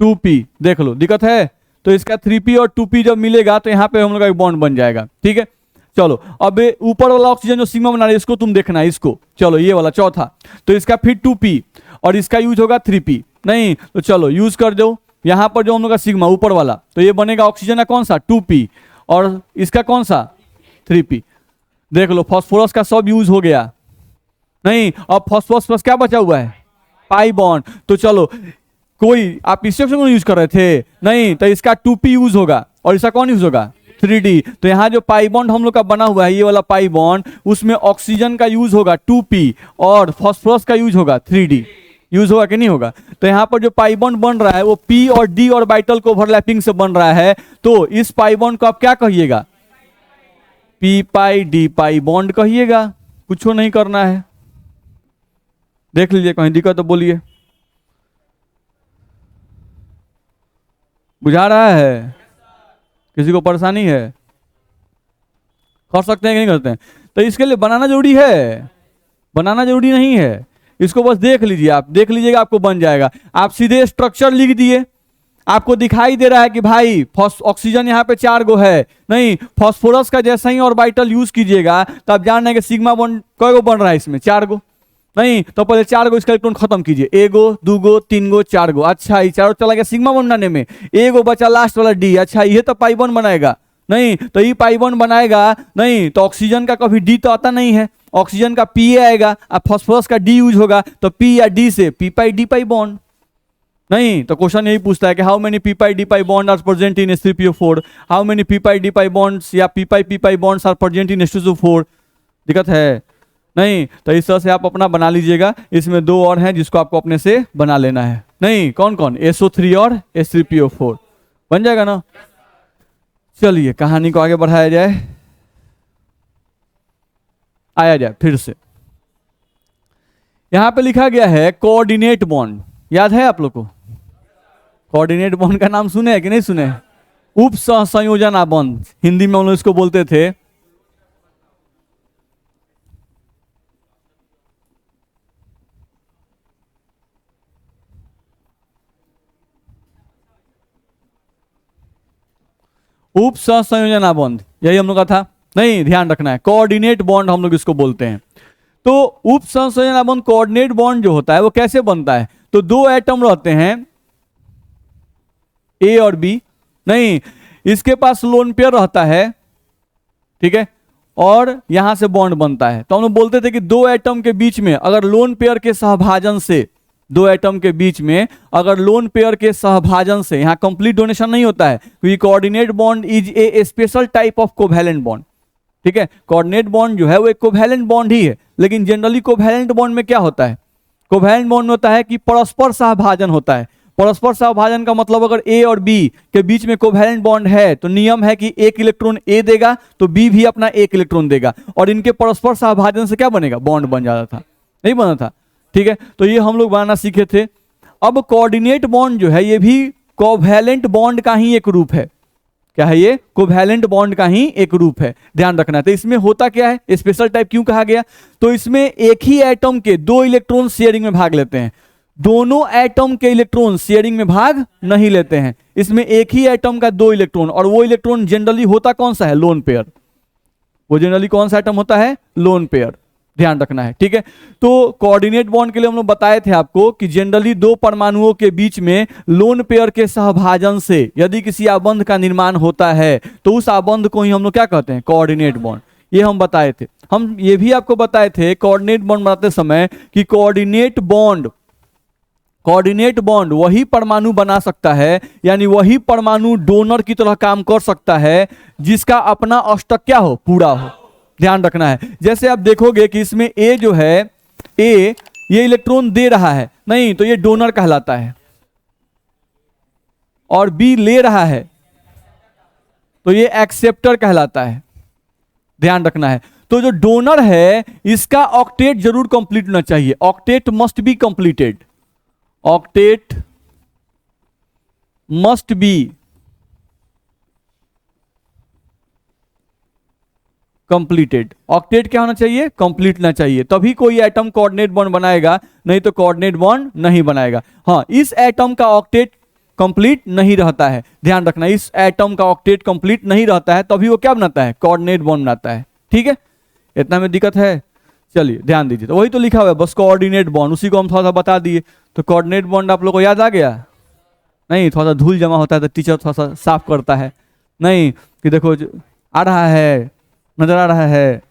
2p। देख लो दिक्कत है? तो इसका 3p और 2p जब मिलेगा तो यहां पे हम लोग का एक बॉन्ड बन जाएगा। ठीक है, चलो अब ऊपर वाला ऑक्सीजन जो सिग्मा बना रहे हैं इसको तुम देखना है, इसको। चलो ये वाला चौथा, तो इसका फिर 2p और इसका यूज होगा 3p। नहीं, तो चलो यूज कर दो यहां पर जो हम लोग का सिग्मा ऊपर वाला, तो ये बनेगा ऑक्सीजन का कौन सा? 2p और इसका कौन सा? 3p। देख लो फास्फोरस का सब यूज हो गया। नहीं, अब फास्फोरस प्लस क्या बचा हुआ है? Pi bond. तो चलो कोई आप इस ऑप्शन को यूज कर रहे थे? नहीं, तो इसका 2p यूज होगा और इसका कौन यूज होगा? 3D। तो यहाँ जो पाई बॉन्ड हम लोग का बना हुआ है, ये वाला पाई बॉन्ड, उसमें ऑक्सीजन का यूज होगा 2p और फास्फोरस का यूज होगा 3D। यूज होगा कि नहीं होगा? तो यहाँ पर जो पाई बॉन्ड बन रहा है वो p और d ऑर्बिटल को ओवरलैपिंग से बन रहा है। तो इस पाई बॉन्ड को आप क्या कहिएगा? p पाई d पाई बॉन्ड कहिएगा। कुछ नहीं करना है, देख लीजिए, कहीं दिक्कत तो बोलिए। बुझा रहा है? किसी को परेशानी है? कर सकते हैं कि नहीं करते हैं? तो इसके लिए बनाना जरूरी है? बनाना जरूरी नहीं है, इसको बस देख लीजिए। आप देख लीजिएगा, आपको बन जाएगा। आप सीधे स्ट्रक्चर लिख दिए, आपको दिखाई दे रहा है कि भाई ऑक्सीजन यहाँ पे 4 गो है, नहीं फास्फोरस का जैसा ही ऑर्बिटल यूज कीजिएगा तो आप जान रहे हैं कि सिग्मा बॉन्ड कई गो बन रहा है इसमें? 4 गो। नहीं तो पहले 4 गो इसका इलेक्ट्रॉन खत्म कीजिए, 1 गो 2 गो 3 गो 4 गो। अच्छा, ये चारों चला गया सिग्मा बॉन्ड बनाने में, 1 गो बचा लास्ट वाला डी। अच्छा, ये तो पाई बॉन्ड बनाएगा? नहीं तो ये पाई बॉन्ड बनाएगा नहीं, तो ऑक्सीजन का कभी डी तो आता नहीं है, ऑक्सीजन का पी आएगा, अब फास्फोरस का डी यूज होगा, तो पी या डी से P pi D pi bond. नहीं तो क्वेश्चन यही पूछता है कि how many P pi D pi bond are present in H3PO4, how many P pi D pi bonds या P pi bonds are present in H2SO4। दिक्कत है? नहीं तो इस तरह से आप अपना बना लीजिएगा। इसमें 2 और हैं जिसको आपको अपने से बना लेना है। नहीं, कौन कौन? SO3 और H3PO4 बन जाएगा ना? चलिए कहानी को आगे बढ़ाया जाए, आया जाए फिर से। यहां पे लिखा गया है कोऑर्डिनेट बॉन्ड, याद है आप लोग को? कोऑर्डिनेट बॉन्ड का नाम सुने हैं कि नहीं सुने? उप सहसंयोजन बॉन्ड, हिंदी में हम लोग इसको बोलते थे। उप सहसंयोजन बॉन्ड, यही हम लोग का था। नहीं, ध्यान रखना है, कोऑर्डिनेट बॉन्ड हम लोग इसको बोलते हैं। तो उप सहसंयोजन बॉन्ड, कोऑर्डिनेट बॉन्ड जो होता है वो कैसे बनता है? तो 2 एटम रहते हैं ए और बी, नहीं इसके पास लोन पेयर रहता है, ठीक है, और यहां से बॉन्ड बनता है। तो हम लोग बोलते थे कि 2 एटम के बीच में अगर लोन पेयर के सहभाजन से, 2 एटम के बीच में अगर लोन पेयर के सहभाजन से, यहां कंप्लीट डोनेशन नहीं होता है, क्योंकि coordinate bond is a special type of covalent bond. ठीक है, कोऑर्डिनेट बॉन्ड जो है वो एक कोवैलेंट बॉन्ड ही है, लेकिन जनरली कोवैलेंट बॉन्ड में क्या होता है? कोवैलेंट बॉन्ड में होता है कि परस्पर सहभाजन होता है। परस्पर सहभाजन का मतलब अगर ए और बी के बीच में कोवैलेंट बॉन्ड है तो नियम है कि एक इलेक्ट्रॉन ए देगा तो बी भी अपना एक इलेक्ट्रॉन देगा, और इनके परस्पर सहभाजन से क्या बनेगा? बॉन्ड बन जाता था, नहीं बना था? ठीक है, तो ये हम लोग बनाना सीखे थे। अब कोऑर्डिनेट बॉन्ड जो है ये भी कोवैलेंट बॉन्ड का ही एक रूप है। क्या है ये? कोवैलेंट बॉन्ड का ही एक रूप है, ध्यान रखना है। तो इसमें होता क्या है, स्पेशल टाइप क्यों कहा गया? तो इसमें एक ही एटम के 2 इलेक्ट्रॉन शेयरिंग में भाग लेते हैं, दोनों एटम के इलेक्ट्रॉन शेयरिंग में भाग नहीं लेते हैं। इसमें एक ही एटम का 2 इलेक्ट्रॉन, और वो इलेक्ट्रॉन जनरली होता कौन सा है? Lone pair. वो जनरली कौन सा एटम होता है? लोन पेयर, ध्यान रखना है। ठीक है, तो कोऑर्डिनेट बॉन्ड के लिए हम लोग बताए थे आपको कि जनरली 2 परमाणुओं के बीच में लोन पेयर के सहभाजन से यदि किसी आबंध का निर्माण होता है तो उस आबंध को ही हम लोग क्या कहते हैं? Coordinate bond. ये हम बताए थे। हम ये भी आपको बताए थे कोऑर्डिनेट बॉन्ड बनाते समय कि कोऑर्डिनेट बॉन्ड वही परमाणु बना सकता है, यानी वही परमाणु डोनर की तरह काम कर सकता है जिसका अपना अष्टक क्या हो? पूरा हो। ध्यान रखना है। जैसे आप देखोगे कि इसमें ए जो है, ए ये इलेक्ट्रॉन दे रहा है, नहीं तो ये डोनर कहलाता है, और बी ले रहा है तो ये एक्सेप्टर कहलाता है। ध्यान रखना है। तो जो डोनर है इसका ऑक्टेट जरूर कंप्लीट होना चाहिए, octet must be completed, octet must be completed. Octet क्या होना चाहिए? कंप्लीट ना चाहिए, तभी कोई एटम कोऑर्डिनेट बॉन्ड बनाएगा, नहीं तो कोऑर्डिनेट बॉन्ड नहीं बनाएगा। हाँ, इस एटम का ऑक्टेट कंप्लीट नहीं रहता है, ध्यान रखना, इस एटम का ऑक्टेट कंप्लीट नहीं रहता है, तभी वो क्या बनाता है? कोऑर्डिनेट बॉन्ड बनाता है। ठीक है, इतना में दिक्कत है? चलिए ध्यान दीजिए। तो वही तो लिखा हुआ है बस, कोऑर्डिनेट बॉन्ड, उसी को हम थोड़ा सा बता दिए। तो कोऑर्डिनेट बॉन्ड आप लोग को याद आ गया? नहीं, थोड़ा सा धूल जमा होता है तो टीचर थोड़ा सा साफ करता है, नहीं कि देखो आ रहा है, नजर आ रहा है,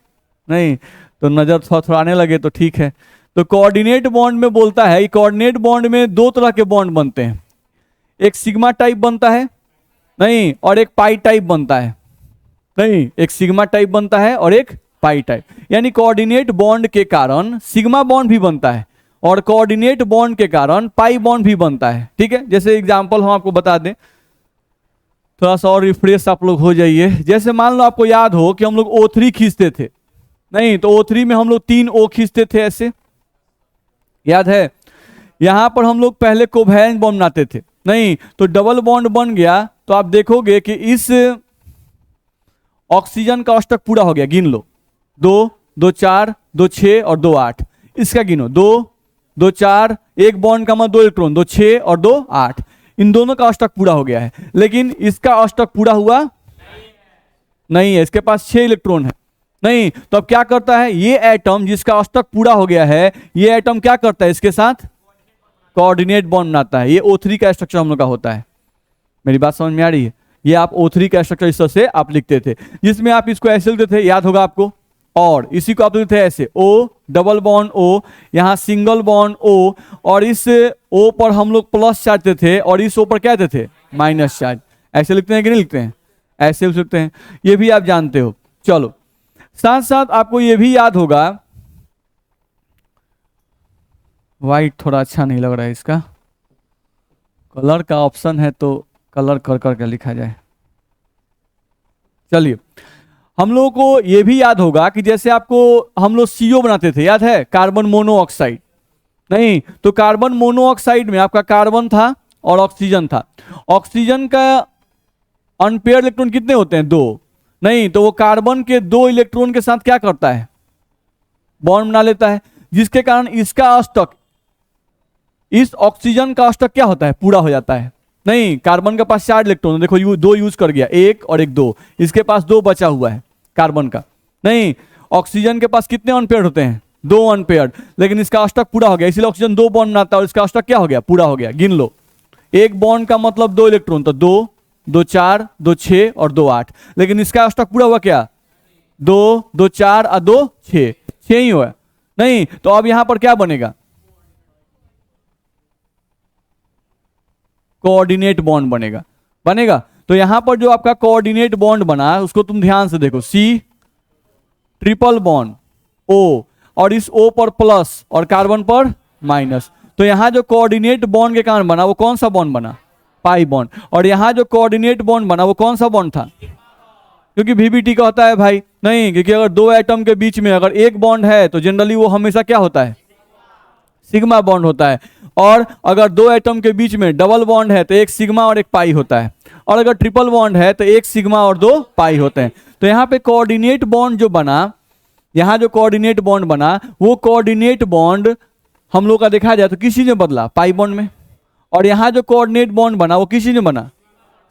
नहीं तो नजर थोड़ा थोड़ा आने लगे तो ठीक है। तो कोऑर्डिनेट बॉन्ड में बोलता है, कोऑर्डिनेट बॉन्ड में 2 तरह के बॉन्ड बनते हैं, एक सिग्मा टाइप बनता है, नहीं, और एक पाई टाइप बनता है। नहीं, एक सिग्मा टाइप बनता है और एक पाई टाइप। यानी कोऑर्डिनेट बॉन्ड के कारण सिग्मा बॉन्ड भी बनता है और कोऑर्डिनेट बॉन्ड के कारण पाई बॉन्ड भी बनता है। ठीक है, जैसे एग्जांपल हम आपको बता दें, थोड़ा सा और रिफ्रेश आप लोग हो जाइए। जैसे मान लो आपको याद हो कि हम लोग O3 खींचते थे, नहीं तो O3 में हम लोग 3 O खींचते थे, ऐसे याद है। यहां पर हम लोग पहले कोवैलेंट बॉन्ड बनाते थे, नहीं तो डबल बॉन्ड बन गया। तो आप देखोगे कि इस ऑक्सीजन का अष्टक पूरा हो गया, गिन लो 2 2 4 2 6 और 2 8। इसका गिनो 2 2 4, एक बॉन्ड का मतलब 2 इलेक्ट्रॉन, 2 6 और 2 8, इन दोनों का अष्टक पूरा हो गया है। लेकिन इसका अष्टक पूरा हुआ नहीं है, इसके पास 6 इलेक्ट्रॉन है। नहीं तो अब क्या करता है ये एटम जिसका अष्टक पूरा हो गया है, ये एटम क्या करता है, इसके साथ कोऑर्डिनेट बॉन्ड बनाता है। ये O3 का स्ट्रक्चर हम लोग का होता है। मेरी बात समझ में आ रही है? ये आप O3 का स्ट्रक्चर इस तरह से आप लिखते थे, जिसमें आप इसको ऐसे लिखते थे, याद होगा आपको। और इसी को आप लिखते थे ऐसे O डबल बॉन्ड O, यहाँ सिंगल बॉन्ड O, और इस O पर हम लोग प्लस चार्जते थे और इस O पर क्या देते थे, माइनस चार्ज। ऐसे लिखते हैं कि नहीं लिखते हैं? ऐसे लिखते हैं, ये भी आप जानते हो। चलो, साथ साथ आपको ये भी याद होगा, वाइट थोड़ा अच्छा नहीं लग रहा है, इसका कलर का ऑप्शन है तो कलर कर करके लिखा जाए। चलिए, हम लोगों को यह भी याद होगा कि जैसे आपको हम लोग CO बनाते थे, याद है, कार्बन मोनोऑक्साइड। नहीं तो कार्बन मोनोऑक्साइड में आपका कार्बन था और ऑक्सीजन था। ऑक्सीजन का अनपेयर इलेक्ट्रॉन कितने होते हैं, 2। नहीं तो वो कार्बन के 2 इलेक्ट्रॉन के साथ क्या करता है, बॉन्ड बना लेता है, जिसके कारण इसका अष्टक, इस ऑक्सीजन का अष्टक क्या होता है, पूरा हो जाता है। नहीं, कार्बन के पास 4 इलेक्ट्रॉन, देखो 2 यूज कर गया, 1 और 1 2, इसके पास 2 बचा हुआ है कार्बन का। नहीं, ऑक्सीजन के पास कितने अनपेयर्ड होते हैं, 2 अनपेयर्ड, लेकिन इसका अष्टक पूरा हो गया, इसलिए ऑक्सीजन 2 बॉन्ड बनाता है और इसका अष्टक क्या हो गया, पूरा हो गया। गिन लो, एक बॉन्ड का मतलब 2 इलेक्ट्रॉन, तो 2 2 4 2 6 और 2 8, लेकिन इसका अष्टक पूरा हुआ क्या, 2 2 4 और 2 6, 6 ही हुआ। नहीं तो अब यहां पर क्या बनेगा, कोऑर्डिनेट बॉन्ड बनेगा। तो यहां पर जो आपका कोऑर्डिनेट बॉन्ड बना उसको तुम ध्यान से देखो, C ट्रिपल बॉन्ड O, और इस O पर प्लस और कार्बन पर माइनस। तो यहां जो कोऑर्डिनेट बॉन्ड के कारण बना वो कौन सा बॉन्ड बना, पाई बॉन्ड। और यहां जो कोऑर्डिनेट बॉन्ड बना वो कौन सा बॉन्ड था, क्योंकि VBT का होता है भाई। नहीं, क्योंकि अगर 2 एटम के बीच में अगर एक बॉन्ड है तो जनरली वो हमेशा क्या होता है, सिग्मा बॉन्ड होता है। और अगर 2 एटम के बीच में डबल बॉन्ड है तो एक सिग्मा और एक पाई होता है, और अगर ट्रिपल बॉन्ड है तो एक सिग्मा और 2 पाई होते हैं। तो यहाँ पे कोऑर्डिनेट बॉन्ड जो बना, यहाँ जो कोऑर्डिनेट बॉन्ड बना वो कोऑर्डिनेट बॉन्ड हम लोग का देखा जाए तो किसी ने बदला, पाई बॉन्ड में। और यहाँ जो कोऑर्डिनेट बॉन्ड बना वो किसी ने बना,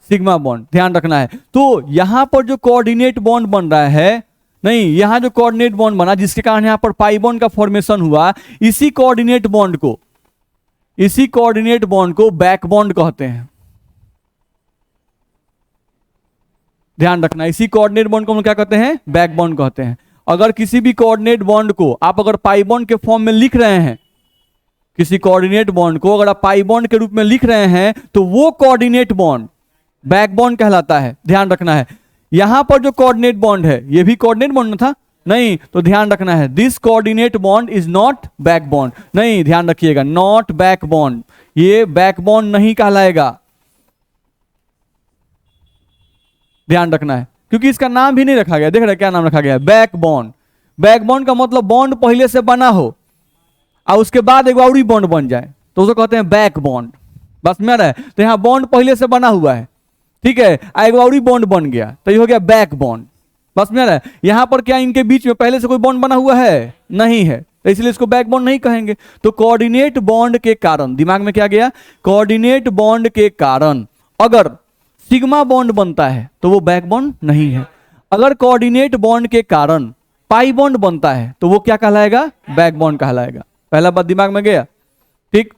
सिग्मा बॉन्ड, ध्यान रखना है। तो यहाँ पर जो कोऑर्डिनेट बॉन्ड बन रहा है, नहीं यहां जो कोऑर्डिनेट बॉन्ड बना जिसके कारण यहां पर पाई बॉन्ड का फॉर्मेशन हुआ, इसी कोऑर्डिनेट बॉन्ड को बैक बॉन्ड कहते हैं। ध्यान रखना, इसी कोऑर्डिनेट बॉन्ड को हम क्या कहते हैं, बैक बॉन्ड कहते हैं। अगर किसी भी कोऑर्डिनेट बॉन्ड को आप अगर पाई बॉन्ड के फॉर्म में लिख रहे हैं, किसी कोऑर्डिनेट बॉन्ड को अगर आप पाई बॉन्ड के रूप में लिख रहे हैं तो वो कोऑर्डिनेट बॉन्ड बैक बॉन्ड कहलाता है। ध्यान रखना है, यहां पर जो कोऑर्डिनेट बॉन्ड है ये भी कोऑर्डिनेट बॉन्ड था, नहीं तो ध्यान रखना है, this coordinate bond is not back bond. नहीं, ध्यान रखिएगा, नॉट बैक बॉन्ड, ये बैक बॉन्ड नहीं कहलाएगा। ध्यान रखना है, क्योंकि इसका नाम भी नहीं रखा गया। देख रहे क्या नाम रखा गया, बैक बॉन्ड। बैक बॉन्ड का मतलब बॉन्ड पहले से बना हो और उसके बाद एक और बॉन्ड बन जाए तो उसको कहते हैं बैक बॉन्ड। बस में रहा है, तो यहाँ बॉन्ड पहले से बना हुआ है, ठीक है, एक और बॉन्ड बन गया तो ये हो गया बैक बॉन्ड। बस में रहा है, यहां पर क्या इनके बीच में पहले से कोई बॉन्ड बना हुआ है, नहीं है, तो इसलिए इसको बैक बॉन्ड नहीं कहेंगे। तो कोऑर्डिनेट बॉन्ड के कारण, दिमाग में क्या गया, कोऑर्डिनेट बॉन्ड के कारण अगर सिग्मा बॉन्ड बनता है तो वो बैक बॉन्ड नहीं है। अगर कोऑर्डिनेट बॉन्ड के कारण पाई बॉन्ड बनता है तो वो क्या कहलाएगा, बैक बॉन्ड कहलाएगा। पहला बात दिमाग में गया, ठीक।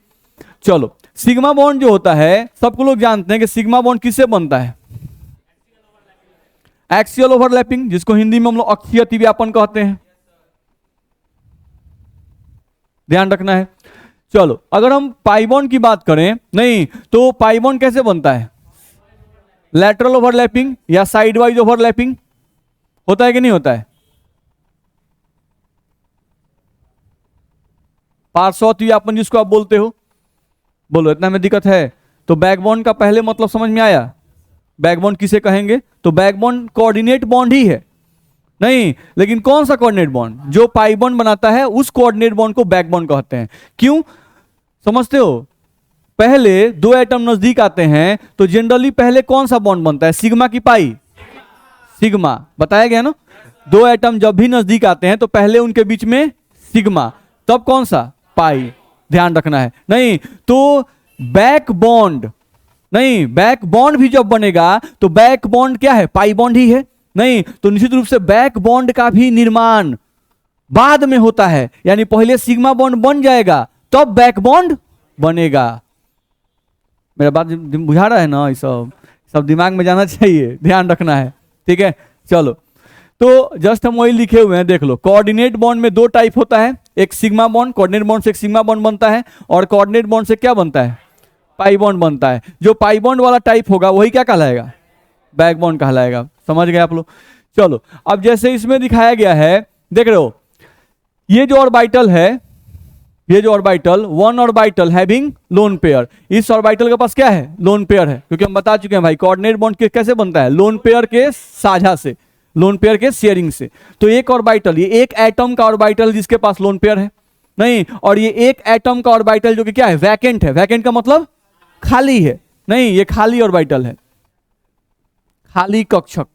चलो, सिग्मा बॉन्ड जो होता है सबको लोग जानते हैं कि सिग्मा बॉन्ड किससे बनता है, एक्सियल ओवरलैपिंग, जिसको हिंदी में हम लोग अक्षीय अतिव्यापन कहते हैं। ध्यान रखना है। चलो, अगर हम पाई बॉन्ड की बात करें, नहीं तो पाई बॉन्ड कैसे बनता है, लैटरल ओवरलैपिंग या साइड वाइज ओवरलैपिंग। होता है कि नहीं होता है? पार्श्वत्वियापन जिसको आप बोलते हो, बोलो इतना में दिक्कत है? तो बैकबोन का पहले मतलब समझ में आया? बैकबोन किसे कहेंगे? तो बैकबोन कोऑर्डिनेट बॉन्ड ही है नहीं, लेकिन कौन सा कोऑर्डिनेट बॉन्ड? जो पाई बॉन्ड बनाता है उस कोऑर्डिनेट बॉन्ड को बैकबोन कहते हैं। क्यों समझते हो? पहले दो एटम नजदीक आते हैं तो जनरली पहले कौन सा बॉन्ड बनता है, सिग्मा की पाई? सिग्मा, बताया गया ना। दो एटम जब भी नजदीक आते हैं तो पहले उनके बीच में सिग्मा, तब कौन सा? पाई। ध्यान रखना है। नहीं तो बैक बॉन्ड, नहीं बैक बॉन्ड भी जब बनेगा तो बैक बॉन्ड क्या है? पाई बॉन्ड ही है। नहीं तो निश्चित रूप से बैक बॉन्ड का भी निर्माण बाद में होता है, यानी पहले सिग्मा बॉन्ड बन जाएगा तब बैक बॉन्ड बनेगा। मेरा बात बुझा रहा है ना? ये सब दिमाग में जाना चाहिए, ध्यान रखना है, ठीक है। चलो तो जस्ट हम वही लिखे हुए हैं, देख लो। कोऑर्डिनेट बॉन्ड में दो टाइप होता है, एक सिग्मा बॉन्ड, कोऑर्डिनेट बॉन्ड से एक सिग्मा बॉन्ड बनता है, और कोऑर्डिनेट बॉन्ड से क्या बनता है? पाई बॉन्ड बनता है। जो पाई बॉन्ड वाला टाइप होगा वही क्या कहलाएगा? बैक बॉन्ड कहलाएगा। समझ गए आप लोग? चलो अब जैसे इसमें दिखाया गया है, देख रहे हो, ये जो ऑर्बिटल है, ये जो orbital, one orbital having lone pair, इस ऑर्बिटल के पास क्या है? लोन पेयर है। क्योंकि हम बता चुके हैं भाई कोऑर्डिनेट बॉन्ड कैसे बनता है? लोन पेयर के साझा से, लोन पेयर के शेयरिंग से। तो एक ऑर्बिटल, ये एक एटम का ऑर्बिटल जिसके पास लोन पेयर है, नहीं, और ये एक एटम का ऑर्बिटल जो कि क्या है? वैकेंट है। वैकेंट का मतलब खाली है, नहीं ये खाली ऑर्बिटल है, खाली कक्षक,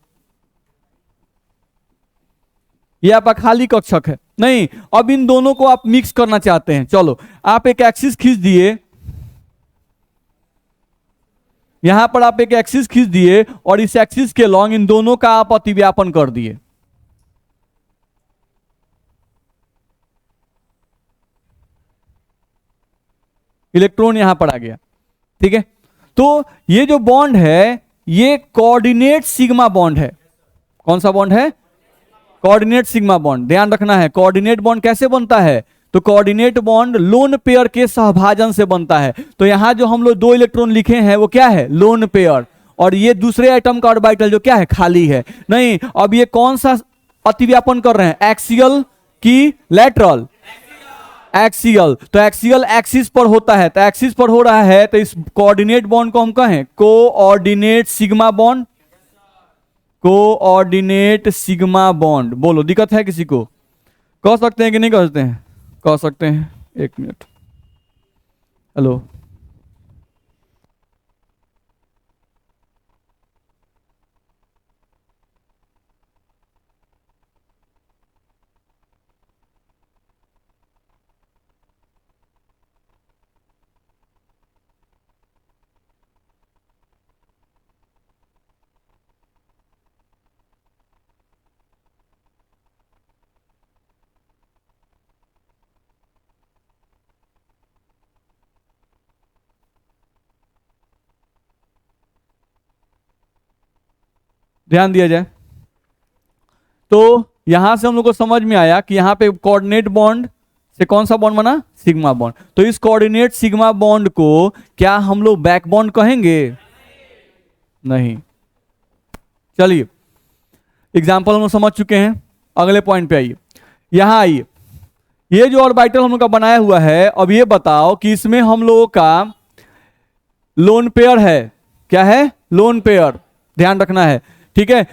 ये आपका खाली कक्षक है। नहीं, अब इन दोनों को आप मिक्स करना चाहते हैं। चलो आप एक एक्सिस खींच दिए, यहां पर आप एक एक्सिस खींच दिए और इस एक्सिस के लॉन्ग इन दोनों का आप अतिव्यापन कर दिए। इलेक्ट्रॉन यहां पर आ गया, ठीक है। तो ये जो बॉन्ड है ये कोऑर्डिनेट सिग्मा बॉन्ड है। कौन सा बॉन्ड है? Coordinate sigma bond. ध्यान रखना है, कोऑर्डिनेट बॉन्ड कैसे बनता है? तो कोऑर्डिनेट बॉन्ड लोन पेयर के सहभाजन से बनता है। तो यहां जो हम लोग दो इलेक्ट्रॉन लिखे हैं वो क्या है? Lone pair. और ये दूसरे एटम का ऑर्बिटल जो क्या है? खाली है। नहीं, अब ये कौन सा अतिव्यापन कर रहे हैं? एक्सियल की लैटरल? एक्सियल। तो एक्सियल एक्सिस पर होता है, तो एक्सिस पर हो रहा है तो इस कोऑर्डिनेट बॉन्ड को हम कहें coordinate sigma bond. Coordinate sigma bond. बोलो दिक्कत है किसी को? कह सकते हैं कि नहीं कह सकते हैं? कह सकते हैं। एक मिनट, हेलो। ध्यान दिया जाए तो यहां से हम लोग को समझ में आया कि यहां पे कोऑर्डिनेट बॉन्ड से कौन सा बॉन्ड बना? Sigma bond. तो इस कोऑर्डिनेट सिग्मा बॉन्ड को क्या हम लोग बैक बॉन्ड कहेंगे? नहीं। चलिए एग्जाम्पल हम लोग समझ चुके हैं, अगले पॉइंट पे आइए। यहां आइए, ये जो ऑर्बिटल हम लोग का बनाया हुआ है, अब ये बताओ कि इसमें हम लोगों का लोन पेयर है। क्या है? Lone pair. ध्यान रखना है, ठीक है।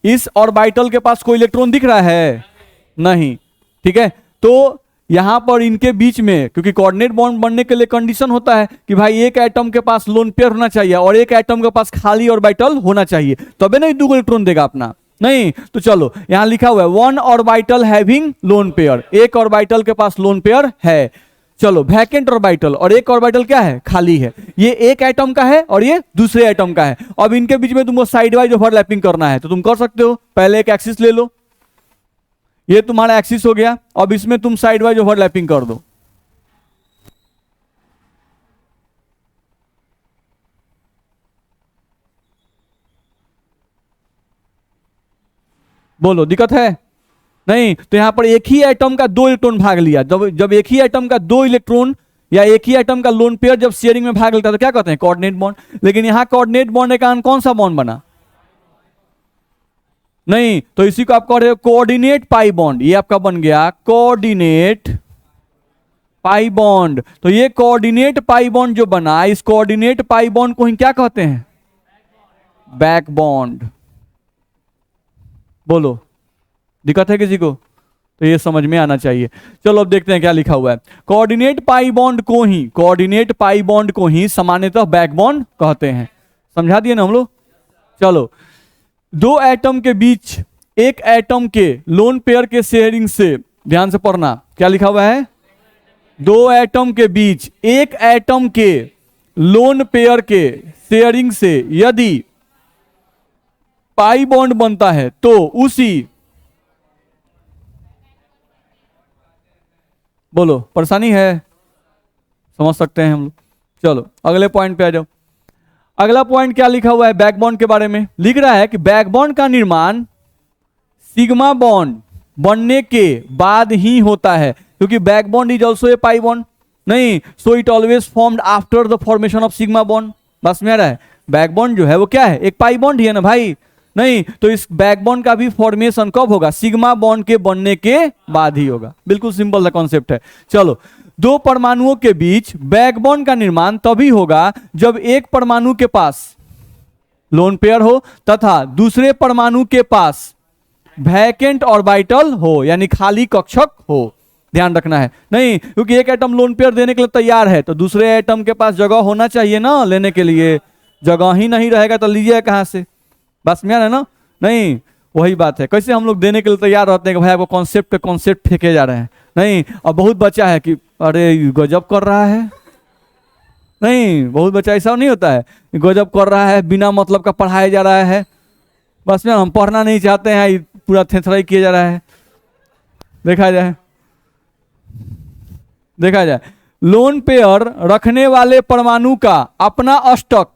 इस ऑर्बिटल के पास कोई इलेक्ट्रॉन दिख रहा है? नहीं, ठीक है। तो यहां पर इनके बीच में, क्योंकि कोऑर्डिनेट बॉन्ड बनने के लिए कंडीशन होता है कि भाई एक एटम के पास लोन पेयर होना चाहिए और एक एटम के पास खाली ऑर्बिटल होना चाहिए, तबे नहीं दो इलेक्ट्रॉन देगा अपना। नहीं तो चलो यहां लिखा हुआ है one orbital having lone pair, एक ऑर्बिटल के पास लोन पेयर है। चलो वैकेंट ऑर्बिटल, और एक ऑर्बिटल क्या है? खाली है। ये एक एटम का है और ये दूसरे एटम का है। अब इनके बीच में तुमको साइड वाइज ओवरलैपिंग करना है तो तुम कर सकते हो। पहले एक एक्सिस ले लो, ये तुम्हारा एक्सिस हो गया। अब इसमें तुम साइड वाइज ओवरलैपिंग कर दो। बोलो दिक्कत है? नहीं तो यहां पर एक ही एटम का दो इलेक्ट्रॉन भाग लिया। जब एक ही एटम का दो इलेक्ट्रॉन या एक ही एटम का लोन पेयर जब शेयरिंग में भाग लेता है तो क्या कहते हैं? Coordinate bond. लेकिन यहां कोऑर्डिनेट बॉन्ड के कारण कौन सा बॉन्ड बना? नहीं, तो इसी को आप कह रहे हो कोऑर्डिनेट पाई बॉन्ड, ये आपका बन गया कोऑर्डिनेट पाई बॉन्ड। तो ये कोऑर्डिनेट पाई बॉन्ड जो बना, इस कोऑर्डिनेट पाई बॉन्ड को ही क्या कहते हैं? Back bond. बोलो, दिक्कत है किसी को? तो ये समझ में आना चाहिए। चलो अब देखते हैं क्या लिखा हुआ है। कोऑर्डिनेट पाई बॉन्ड को ही, कोऑर्डिनेट पाई बॉन्ड को ही सामान्यतः बैक बॉन्ड कहते हैं। समझा दिए ना हम लोग। चलो, दो एटम के बीच एक एटम के लोन पेयर के शेयरिंग से, ध्यान से पढ़ना क्या लिखा हुआ है, दो एटम के बीच एक एटम के लोन पेयर के शेयरिंग से यदि पाई बॉन्ड बनता है तो उसी, बोलो परेशानी है, समझ सकते हैं हम लोग। चलो अगले पॉइंट पे आ जाओ। अगला पॉइंट क्या लिखा हुआ है बैकबॉन्ड के बारे में? लिख रहा है कि बैकबॉन्ड का निर्माण सिग्मा बॉन्ड बनने के बाद ही होता है, क्योंकि back bond is also a pi bond. नहीं, so it always formed after the formation of sigma bond. बस में आ रहा है, बैकबॉन्ड जो है वो क्या है? एक पाई बॉन्ड ही है ना भाई। नहीं, तो इस बैकबॉन्ड का भी फॉर्मेशन कब होगा? सिग्मा बॉन्ड के बनने के बाद ही होगा। बिल्कुल सिंपल सा कॉन्सेप्ट है। चलो, दो परमाणुओं के बीच बैकबॉन्ड का निर्माण तभी होगा जब एक परमाणु के पास लोन पेयर हो तथा दूसरे परमाणु के पास वैकेंट ऑर्बिटल हो, यानी खाली कक्षक हो। ध्यान रखना है। नहीं, क्योंकि एक एटम लोन पेयर देने के लिए तैयार है तो दूसरे एटम के पास जगह होना चाहिए ना लेने के लिए। जगह ही नहीं रहेगा तो लीजिए कहां से? बस में है ना। नहीं, वही बात है। कैसे हम लोग देने के लिए तैयार रहते हैं कि भाई आपको कॉन्सेप्ट पे कॉन्सेप्ट फेंके जा रहे हैं। नहीं, अब बहुत बच्चा है कि अरे गजब कर रहा है। नहीं, बहुत बच्चा ऐसा नहीं होता है, गजब कर रहा है, बिना मतलब का पढ़ाया जा रहा है। बस में हम पढ़ना नहीं चाहते हैं, पूरा थेथराई किया जा रहा है। देखा जाए, देखा जाए, लोन पेयर रखने वाले परमाणु का अपना अष्टक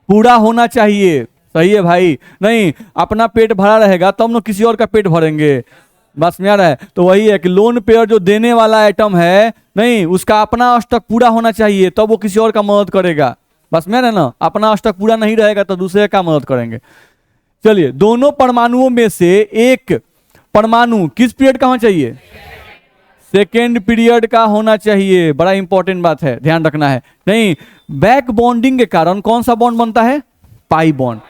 पूरा होना चाहिए। सही है भाई। नहीं, अपना पेट भरा रहेगा तब ना किसी और का पेट भरेंगे। बस में आ रहा है। तो वही है कि लोन पेयर जो देने वाला आइटम है, नहीं, उसका अपना अष्टक पूरा होना चाहिए तब वो किसी और का मदद करेगा। बस में आ रहा है ना। अपना अष्टक पूरा नहीं रहेगा तो दूसरे का मदद करेंगे। चलिए, दोनों परमाणुओं में से एक परमाणु किस पीरियड का होना चाहिए? सेकेंड पीरियड का होना चाहिए। बड़ा इंपॉर्टेंट बात है, ध्यान रखना है। नहीं, बैक बॉन्डिंग के कारण कौन सा बॉन्ड बनता है? Pi bond.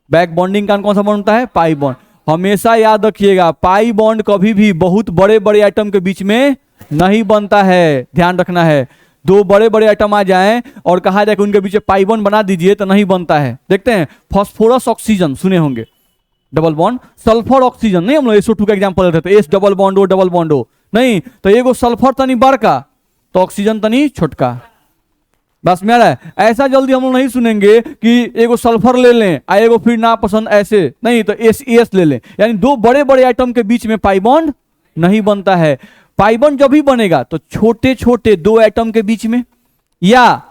बैक बॉन्डिंग का कौन सा बॉन्ड बनता है? Pi bond. हमेशा याद रखिएगा, पाई बॉन्ड कभी भी बहुत बड़े बड़े एटम के बीच में नहीं बनता है। ध्यान रखना है। दो बड़े बड़े एटम आ जाएं और कहा जाए कि उनके बीच पाई बॉन्ड बना दीजिए तो नहीं बनता है। देखते हैं, फास्फोरस ऑक्सीजन सुने होंगे, डबल बॉन्ड। सल्फर ऑक्सीजन नहीं, हम लोग SO2 का एग्जांपल लेते थे, S double bond O double bond O. नहीं, तो एगो सल्फर तनी बड़का तो ऑक्सीजन तनी छोटका। बस में आ रहा है। ऐसा जल्दी हम लोग नहीं सुनेंगे कि एगो सल्फर ले लें आ एगो फिर ना पसंद, ऐसे नहीं, तो एस ले लें। यानी दो बड़े बड़े आइटम के बीच में पाई बॉन्ड नहीं बनता है। पाई बॉन्ड जब भी बनेगा तो छोटे छोटे दो एटम के बीच में, या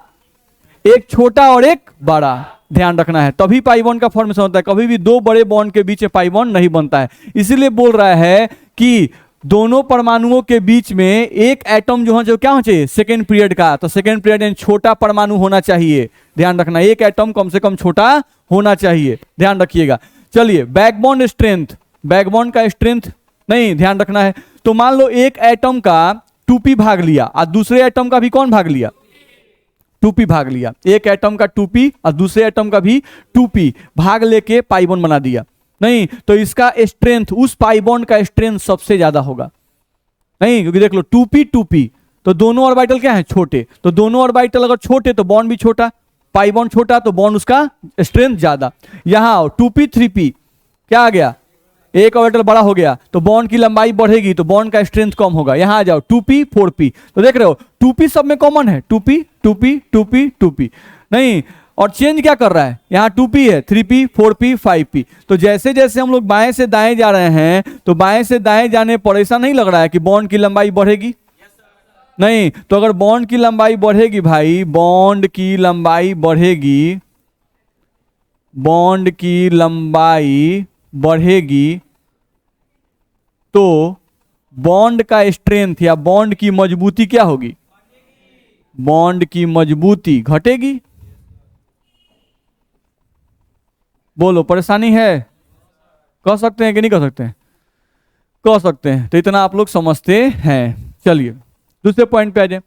एक छोटा और एक बड़ा, ध्यान रखना है, तभी पाई बॉन्ड का फॉर्मेशन होता है। कभी भी दो बड़े बॉन्ड के बीच में पाई बॉन्ड नहीं बनता है। इसीलिए बोल रहा है कि दोनों परमाणुओं के बीच में एक एटम जो है जो क्या होना चाहिए? सेकेंड पीरियड का। तो सेकेंड पीरियड यानी छोटा परमाणु होना चाहिए। ध्यान रखना, एक एटम कम से कम छोटा होना चाहिए। ध्यान रखिएगा। चलिए, बैकबॉन्ड स्ट्रेंथ, बैकबॉन्ड का स्ट्रेंथ नहीं, ध्यान रखना है। तो मान लो एक एटम का 2p भाग लिया और दूसरे एटम का भी कौन भाग लिया? 2p भाग लिया। एक एटम का 2p और दूसरे एटम का भी 2p भाग लेके पाई बॉन्ड बना दिया। नहीं, तो इसका स्ट्रेंथ, उस पाई बॉन्ड का स्ट्रेंथ सबसे ज्यादा होगा। नहीं, क्योंकि देख लो 2p तो दोनों ऑर्बिटल क्या है? छोटे। तो दोनों ऑर्बिटल अगर छोटे तो बॉन्ड भी छोटा, पाई बॉन्ड छोटा तो बॉन्ड उसका स्ट्रेंथ ज्यादा। यहां 2p 3p क्या आ गया? एक ऑर्बिटल बड़ा हो गया तो बॉन्ड की लंबाई बढ़ेगी तो बॉन्ड का स्ट्रेंथ कम होगा। यहां आ जाओ 2p 4p, तो देख रहे हो 2p सब में कॉमन है। 2p 2p 2p 2p। नहीं, और चेंज क्या कर रहा है? यहाँ 2p है, 3p 4p 5p। तो जैसे जैसे हम लोग बाएं से दाएं जा रहे हैं तो बाएं से दाएं जाने पर ऐसा नहीं लग रहा है कि बॉन्ड की लंबाई बढ़ेगी? नहीं, तो अगर बॉन्ड की लंबाई बढ़ेगी भाई, बॉन्ड की लंबाई बढ़ेगी, बॉन्ड की लंबाई बढ़ेगी तो बॉन्ड का स्ट्रेंथ या बॉन्ड की मजबूती क्या होगी? बॉन्ड की मजबूती घटेगी। बोलो, परेशानी है? कह सकते हैं कि नहीं कह सकते हैं? कह सकते हैं। तो इतना आप लोग समझते हैं। चलिए दूसरे पॉइंट पे आ जाए।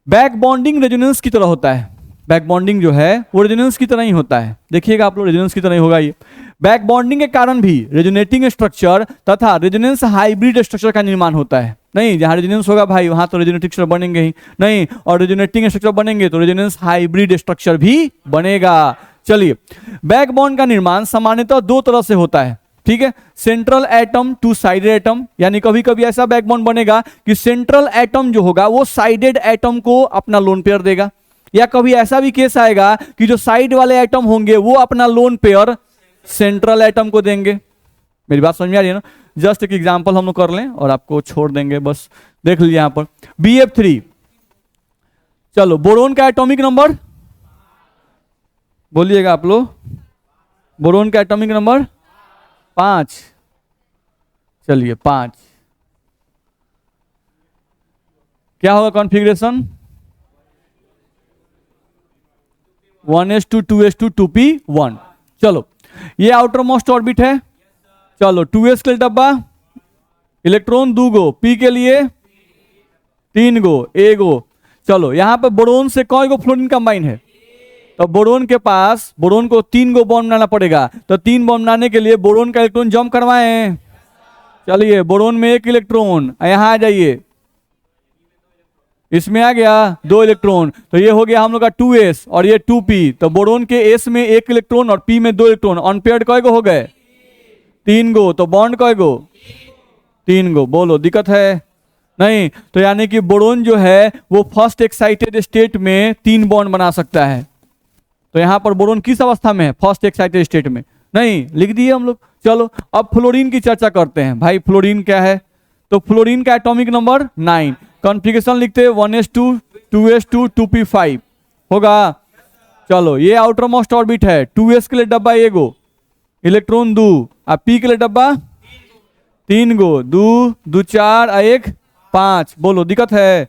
बैक बॉन्डिंग रेजोनेंस की तरह होता है। बैक बॉन्डिंग जो है वो रेजोनेंस की तरह ही होता है। देखिएगा आप लोग, रेजोनेंस की तरह ही होगा ये। बैक बॉन्डिंग के कारण भी रेजोनेटिंग स्ट्रक्चर तथा रेजोनेंस हाइब्रिड स्ट्रक्चर का निर्माण होता है। नहीं, जहां रेजोनेंस होगा भाई वहां तो रेजोनेटिंग स्ट्रक्चर बनेंगे ही नहीं, और रेजोनेटिंग स्ट्रक्चर बनेंगे तो रेजोनेंस हाइब्रिड स्ट्रक्चर भी बनेगा। चलिए, बैक बॉन्ड का निर्माण सामान्यतः दो तरह से होता है। ठीक है, central atom two sided atom, यानी कभी कभी ऐसा बैकबोन बनेगा कि सेंट्रल एटम जो होगा वो साइडेड एटम को अपना लोन पेयर देगा, या कभी ऐसा भी केस आएगा कि जो साइड वाले एटम होंगे वो अपना लोन पेयर सेंट्रल एटम को देंगे। मेरी बात समझ में आ रही है ना? जस्ट एक एग्जांपल हम लोग कर लें और आपको छोड़ देंगे, बस देख लीजिए यहां पर BF3। चलो, बोरोन का एटॉमिक नंबर बोलिएगा आप लोग। बोरोन का एटॉमिक नंबर 5। चलिए 5 क्या होगा कॉन्फ़िगरेशन? 1s2 2s2 2p1। चलो, ये आउटर मोस्ट ऑर्बिट है। चलो, 2s के लिए डब्बा, इलेक्ट्रॉन 2 गो, p के लिए 3 गो, a गो। चलो, यहां पर बोरोन से कौन गो फ्लोरीन कंबाइन है? तो बोरोन के पास, बोरोन को 3 गो बॉन्ड बनाना पड़ेगा। तो 3 बॉन्ड बनाने के लिए बोरोन का इलेक्ट्रॉन जंप करवाएं। चलिए, बोरोन में 1 इलेक्ट्रॉन, यहां आ जाइए, इसमें आ गया 2 इलेक्ट्रॉन। तो ये हो गया हम लोग का 2s और ये 2p। तो बोरोन के s में 1 इलेक्ट्रॉन और p में 2 इलेक्ट्रॉन। अनपेयर्ड कय गो हो गए? 3 गो। तो बॉन्ड कय गो? 3 गो। बोलो, दिक्कत है? नहीं। तो यानी कि बोरोन जो है वो फर्स्ट एक्साइटेड स्टेट में 3 बॉन्ड बना सकता है। तो यहां पर बोरोन किस अवस्था में है? फर्स्ट एक्साइटेड स्टेट में। नहीं, लिख दिए हम लोग। चलो, अब फ्लोरीन की चर्चा करते हैं। भाई फ्लोरीन क्या है? तो फ्लोरीन का एटॉमिक नंबर 9। कॉन्फ़िगरेशन लिखते हैं 1s2 2s2 2p5 होगा। चलो, ये आउटर मोस्ट ऑर्बिट है। 2s के लिए डब्बा 1 गो, इलेक्ट्रॉन 2, और p के लिए डब्बा 3 गो, 2 2 4 और 1 5। बोलो, दिक्कत है?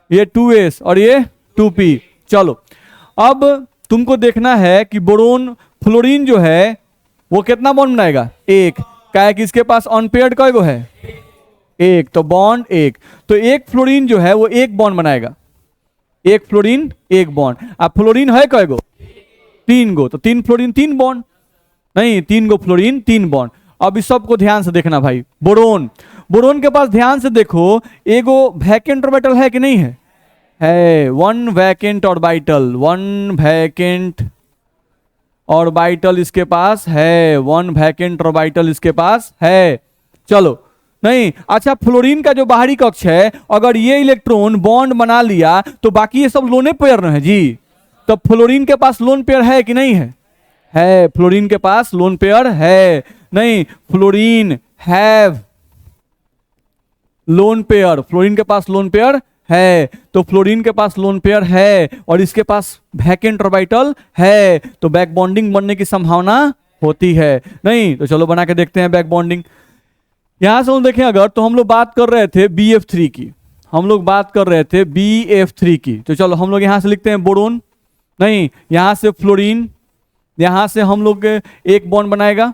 ये 2s और ये 2p। चलो, अब तुमको देखना है कि बोरोन फ्लोरीन जो है वो कितना बॉन्ड बनाएगा? 1। क्या है कि इसके पास अनपेयर्ड कय गो है? 1। तो बॉन्ड 1। तो 1 फ्लोरीन जो है वो 1 बॉन्ड बनाएगा। 1 फ्लोरीन 1 बॉन्ड। अब फ्लोरीन है कय गो? 3 गो। तो 3 फ्लोरीन 3 बॉन्ड। नहीं, 3 गो फ्लोरीन 3 बॉन्ड। अब इस सबको ध्यान से देखना भाई। बोरोन, बोरोन के पास ध्यान से देखो, एगो वैकेंट ऑर्बिटल है कि नहीं है? है। 1 वैकेंट ऑर्बिटल, 1 वैकेंट ऑर्बिटल इसके पास है। 1 वैकेंट ऑर्बिटल इसके पास है। चलो, नहीं, अच्छा, फ्लोरीन का जो बाहरी कक्ष है, अगर ये इलेक्ट्रॉन बॉन्ड बना लिया तो बाकी ये सब लोने पेयर न है जी। तो फ्लोरीन के पास लोन पेयर है कि नहीं है? है। फ्लोरीन के पास लोन पेयर है। नहीं, fluorine have lone pair. Fluorine के पास लोन पेयर है। तो फ्लोरीन के पास लोन पेयर है और इसके पास वैकेंट ऑर्बिटल है, तो बैक बॉन्डिंग बनने की संभावना होती है। नहीं, तो चलो बना के देखते हैं बैक बॉन्डिंग। यहां से हम देखें अगर, तो हम लोग बात कर रहे थे BF3 की, हम लोग बात कर रहे थे BF3 की। तो चलो हम लोग यहां से लिखते हैं बोरोन, नहीं, यहां से फ्लोरीन, यहां से हम लोग 1 बॉन्ड बनाएगा,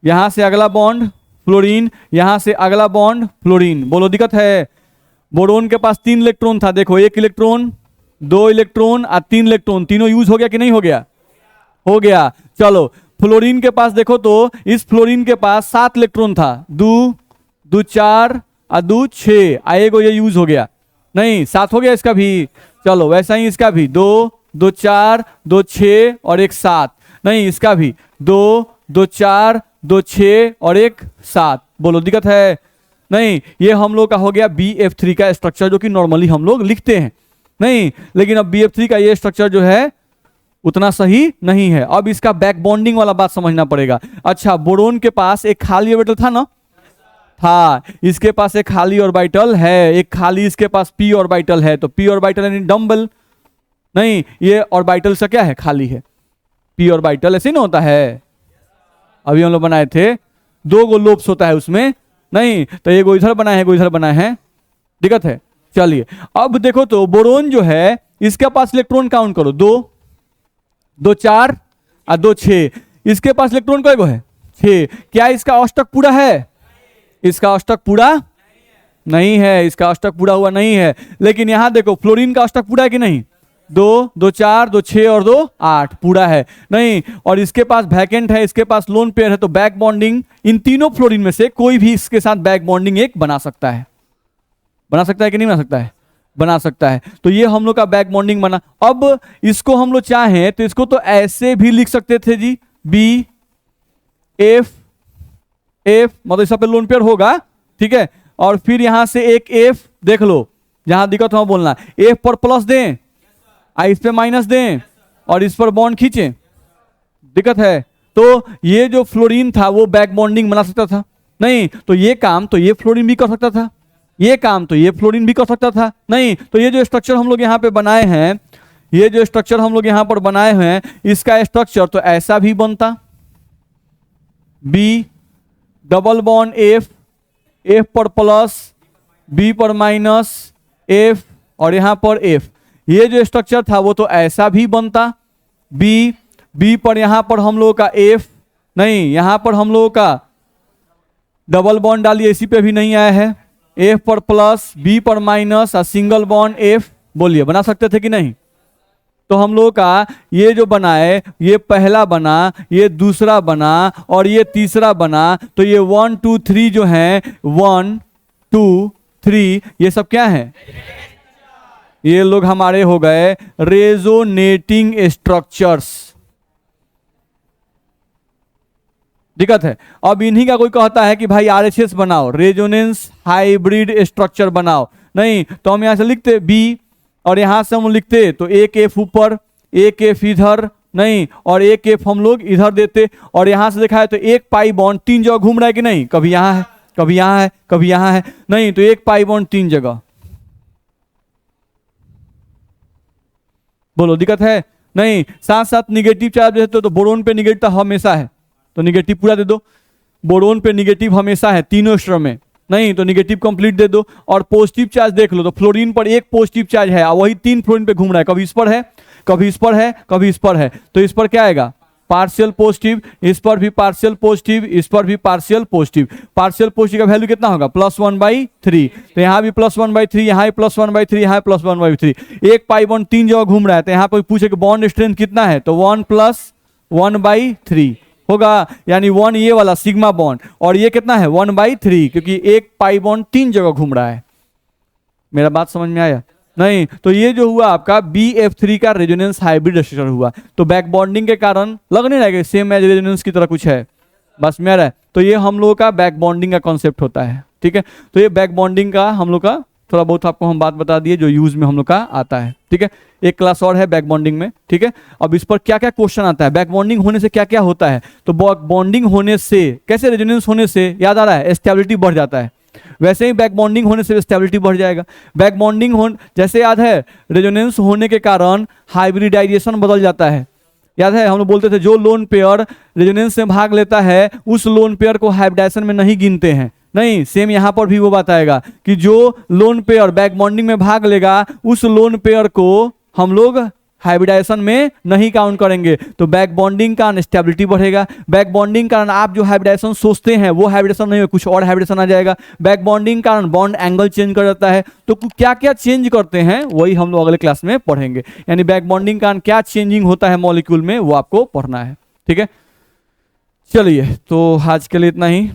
यहां से अगला बॉन्ड फ्लोरीन, यहां से अगला बॉन्ड फ्लोरीन। बोलो, दिक्कत है? बोरोन के पास 3 इलेक्ट्रॉन था। देखो, 1 इलेक्ट्रॉन, 2 इलेक्ट्रॉन और 3 इलेक्ट्रॉन, तीनों यूज हो गया कि नहीं हो गया? हो गया। चलो, फ्लोरीन के पास देखो तो इस फ्लोरीन के पास 7 इलेक्ट्रॉन था। 2 2 4 और 2 6 आएगो, ये यूज हो गया। नहीं, 7 हो गया इसका भी। चलो, वैसा ही इसका भी 2 2 4 2 6 और 1 7। नहीं, इसका भी 2 2 4 2 6 और 1 7। बोलो, दिक्कत है? नहीं, ये हम लोग का हो गया BF3 का स्ट्रक्चर, जो कि नॉर्मली हम लोग लिखते हैं। नहीं, लेकिन अब BF3 का ये स्ट्रक्चर जो है उतना सही नहीं है। अब इसका बैक बॉन्डिंग वाला बात समझना पड़ेगा। अच्छा, बोरोन के पास एक खाली ऑर्बिटल था ना? था। इसके पास एक खाली ऑर्बिटल है, एक खाली इसके पास p ऑर्बिटल है। तो p ऑर्बिटल यानी डम्बल। नहीं, ये ऑर्बिटल से क्या है? खाली है। p ऑर्बिटल ऐसे ना होता है, अभी हम लोग बनाए थे, 2 गो लोब्स होता है उसमें। नहीं, तो ये गो इधर बना है, गो इधर बना है। दिक्कत है? चलिए, अब देखो तो बोरोन जो है इसके पास इलेक्ट्रॉन काउंट करो, 2 2 4 और 2 6। इसके पास इलेक्ट्रॉन कय गो है? 6। क्या इसका अष्टक पूरा है? इसका अष्टक पूरा नहीं है, इसका अष्टक पूरा हुआ नहीं है। लेकिन यहां देखो फ्लोरीन का अष्टक पूरा है कि नहीं? 2 2 4 2 6 और 2 8 पूरा है नहीं। और इसके पास वैकेंट है, इसके पास लोन पेयर है, तो बैक बॉन्डिंग इन तीनों फ्लोरीन में से कोई भी इसके साथ बैक बॉन्डिंग एक बना सकता है। बना सकता है कि नहीं बना सकता है? बना सकता है। तो ये हम लोग का बैक बॉन्डिंग बना। अब इसको हम लोग चाहें तो इसको तो ऐसे भी लिख सकते थे जी, बी एफ एफ, मतलब इस पे लोन पेयर होगा, ठीक है। और फिर यहां से एक एफ देख लो, जहां दिक्कत वहां बोलना, एफ पर प्लस दें, इस पे माइनस दें और इस पर बॉन्ड खींचें, दिक्कत है। तो ये जो फ्लोरीन था वो बैक बॉन्डिंग बना सकता था नहीं, तो ये काम तो ये फ्लोरीन भी कर सकता था, ये काम तो ये फ्लोरीन भी कर सकता था नहीं। तो ये जो स्ट्रक्चर हम लोग यहाँ पे बनाए हैं, ये जो स्ट्रक्चर हम लोग यहाँ पर बनाए हुए हैं, इसका स्ट्रक्चर तो ऐसा भी बनता, B double bond F, F पर प्लस, बी पर माइनस, एफ और यहां पर एफ। ये जो स्ट्रक्चर था वो तो ऐसा भी बनता, बी बी पर यहां पर हम लोगों का एफ नहीं, यहां पर हम लोगों का डबल बॉन्ड डालिए, इसी पे भी नहीं आया है, एफ पर प्लस, बी पर माइनस और सिंगल बॉन्ड एफ। बोलिए बना सकते थे कि नहीं? तो हम लोगों का ये जो बनाए, ये पहला बना, ये दूसरा बना और ये तीसरा बना। तो ये 1 2 3 जो है, 1 2 3 ये सब क्या है? ये लोग हमारे हो गए रेजोनेटिंग स्ट्रक्चर्स। दिक्कत है। अब इन्हीं का कोई कहता है कि भाई आरएचएस बनाओ, रेजोनेंस हाइब्रिड स्ट्रक्चर बनाओ, नहीं तो हम यहां से लिखते बी और यहां से हम लिखते तो एक एफ ऊपर, एक एफ इधर नहीं, और एक एफ हम लोग इधर देते। और यहां से देखा है तो एक पाई बॉन्ड 3 जगह घूम रहा है कि नहीं? कभी यहां है, कभी यहां है, कभी यहां है नहीं, तो एक पाई बॉन्ड 3 जगह। बोलो दिक्कत है नहीं? साथ साथ निगेटिव चार्ज देते तो बोरोन पे निगेटिव हमेशा है, तो निगेटिव पूरा दे दो। बोरोन पे निगेटिव हमेशा है तीनों स्टर में नहीं, तो निगेटिव कंप्लीट दे दो। और पॉजिटिव चार्ज देख लो, तो फ्लोरीन पर एक पॉजिटिव चार्ज है, वही 3 फ्लोरीन पे घूम रहा है, कभी इस पर है, कभी इस पर है, कभी इस पर है। तो इस पर क्या आएगा? पार्शियल पॉजिटिव, इस पर भी पार्शियल पॉजिटिव, इस पर भी पार्शियल पॉजिटिव। पार्शियल पॉजिटिव का वैल्यू कितना होगा? +1/3। तो यहाँ भी +1/3, यहाँ भी +1/3, यहाँ +1/3। एक पाई बॉन्ड 3 जगह घूम रहा है, तो यहाँ पर पूछे कि बॉन्ड स्ट्रेंथ कितना है, तो 1 + 1/3 होगा, यानी 1 ये वाला सिग्मा बॉन्ड, और ये कितना है 1/3, क्योंकि एक पाई बॉन्ड 3 जगह घूम रहा है। मेरा बात समझ में आया नहीं? तो ये जो हुआ आपका BF3 का रेजोनेंस हाइब्रिड स्ट्रक्चर हुआ। तो बैक बॉन्डिंग के कारण लग नहीं रहेगा सेम एज रेजोनेंस की तरह कुछ है, बस में आ रहा है। तो ये हम लोगों का बैक बॉन्डिंग का कॉन्सेप्ट होता है, ठीक है। तो ये बैक बॉन्डिंग का हम लोग का थोड़ा बहुत आपको हम बात बता दिए जो यूज में हम लोग का आता है, ठीक है। एक क्लास और है बैक बॉन्डिंग में, ठीक है। अब इस पर क्या क्या क्वेश्चन आता है, बैक बॉन्डिंग होने से क्या क्या होता है। तो बैक बॉन्डिंग होने से कैसे, रेजोनेंस होने से याद आ रहा है स्टेबिलिटी बढ़ जाता है, वैसे ही बैक बॉन्डिंग होने से स्टेबिलिटी बढ़ जाएगा। बैक बॉन्डिंग हो जैसे याद है रेजोनेंस होने के कारण हाइब्रिडाइजेशन बदल जाता है। याद है हम लोग बोलते थे जो लोन पेयर रेजोनेंस में भाग लेता है उस लोन पेयर को हाइब्रिडाइजेशन में नहीं गिनते हैं, नहीं। सेम यहां पर भी वो बात आएगा कि जो लोन पेयर बैक बॉन्डिंग में भाग लेगा उस लोन पेयर को हम लोग हाइब्रिडाइजेशन में नहीं काउंट करेंगे। तो बैक बॉन्डिंग का अनस्टेबिलिटी बढ़ेगा। बैक बॉन्डिंग कारण आप जो हाइब्रिडाइजेशन सोचते हैं वो हाइब्रिडेशन नहीं हो, कुछ और हाइब्रिडेशन आ जाएगा। बैक बॉन्डिंग कारण बॉन्ड एंगल चेंज कर जाता है। तो क्या क्या चेंज करते हैं वही हम लोग अगले क्लास में पढ़ेंगे, यानी बैक बॉन्डिंग कारण क्या चेंजिंग होता है मॉलिक्यूल में वो आपको पढ़ना है, ठीक है। चलिए तो आज के लिए इतना ही।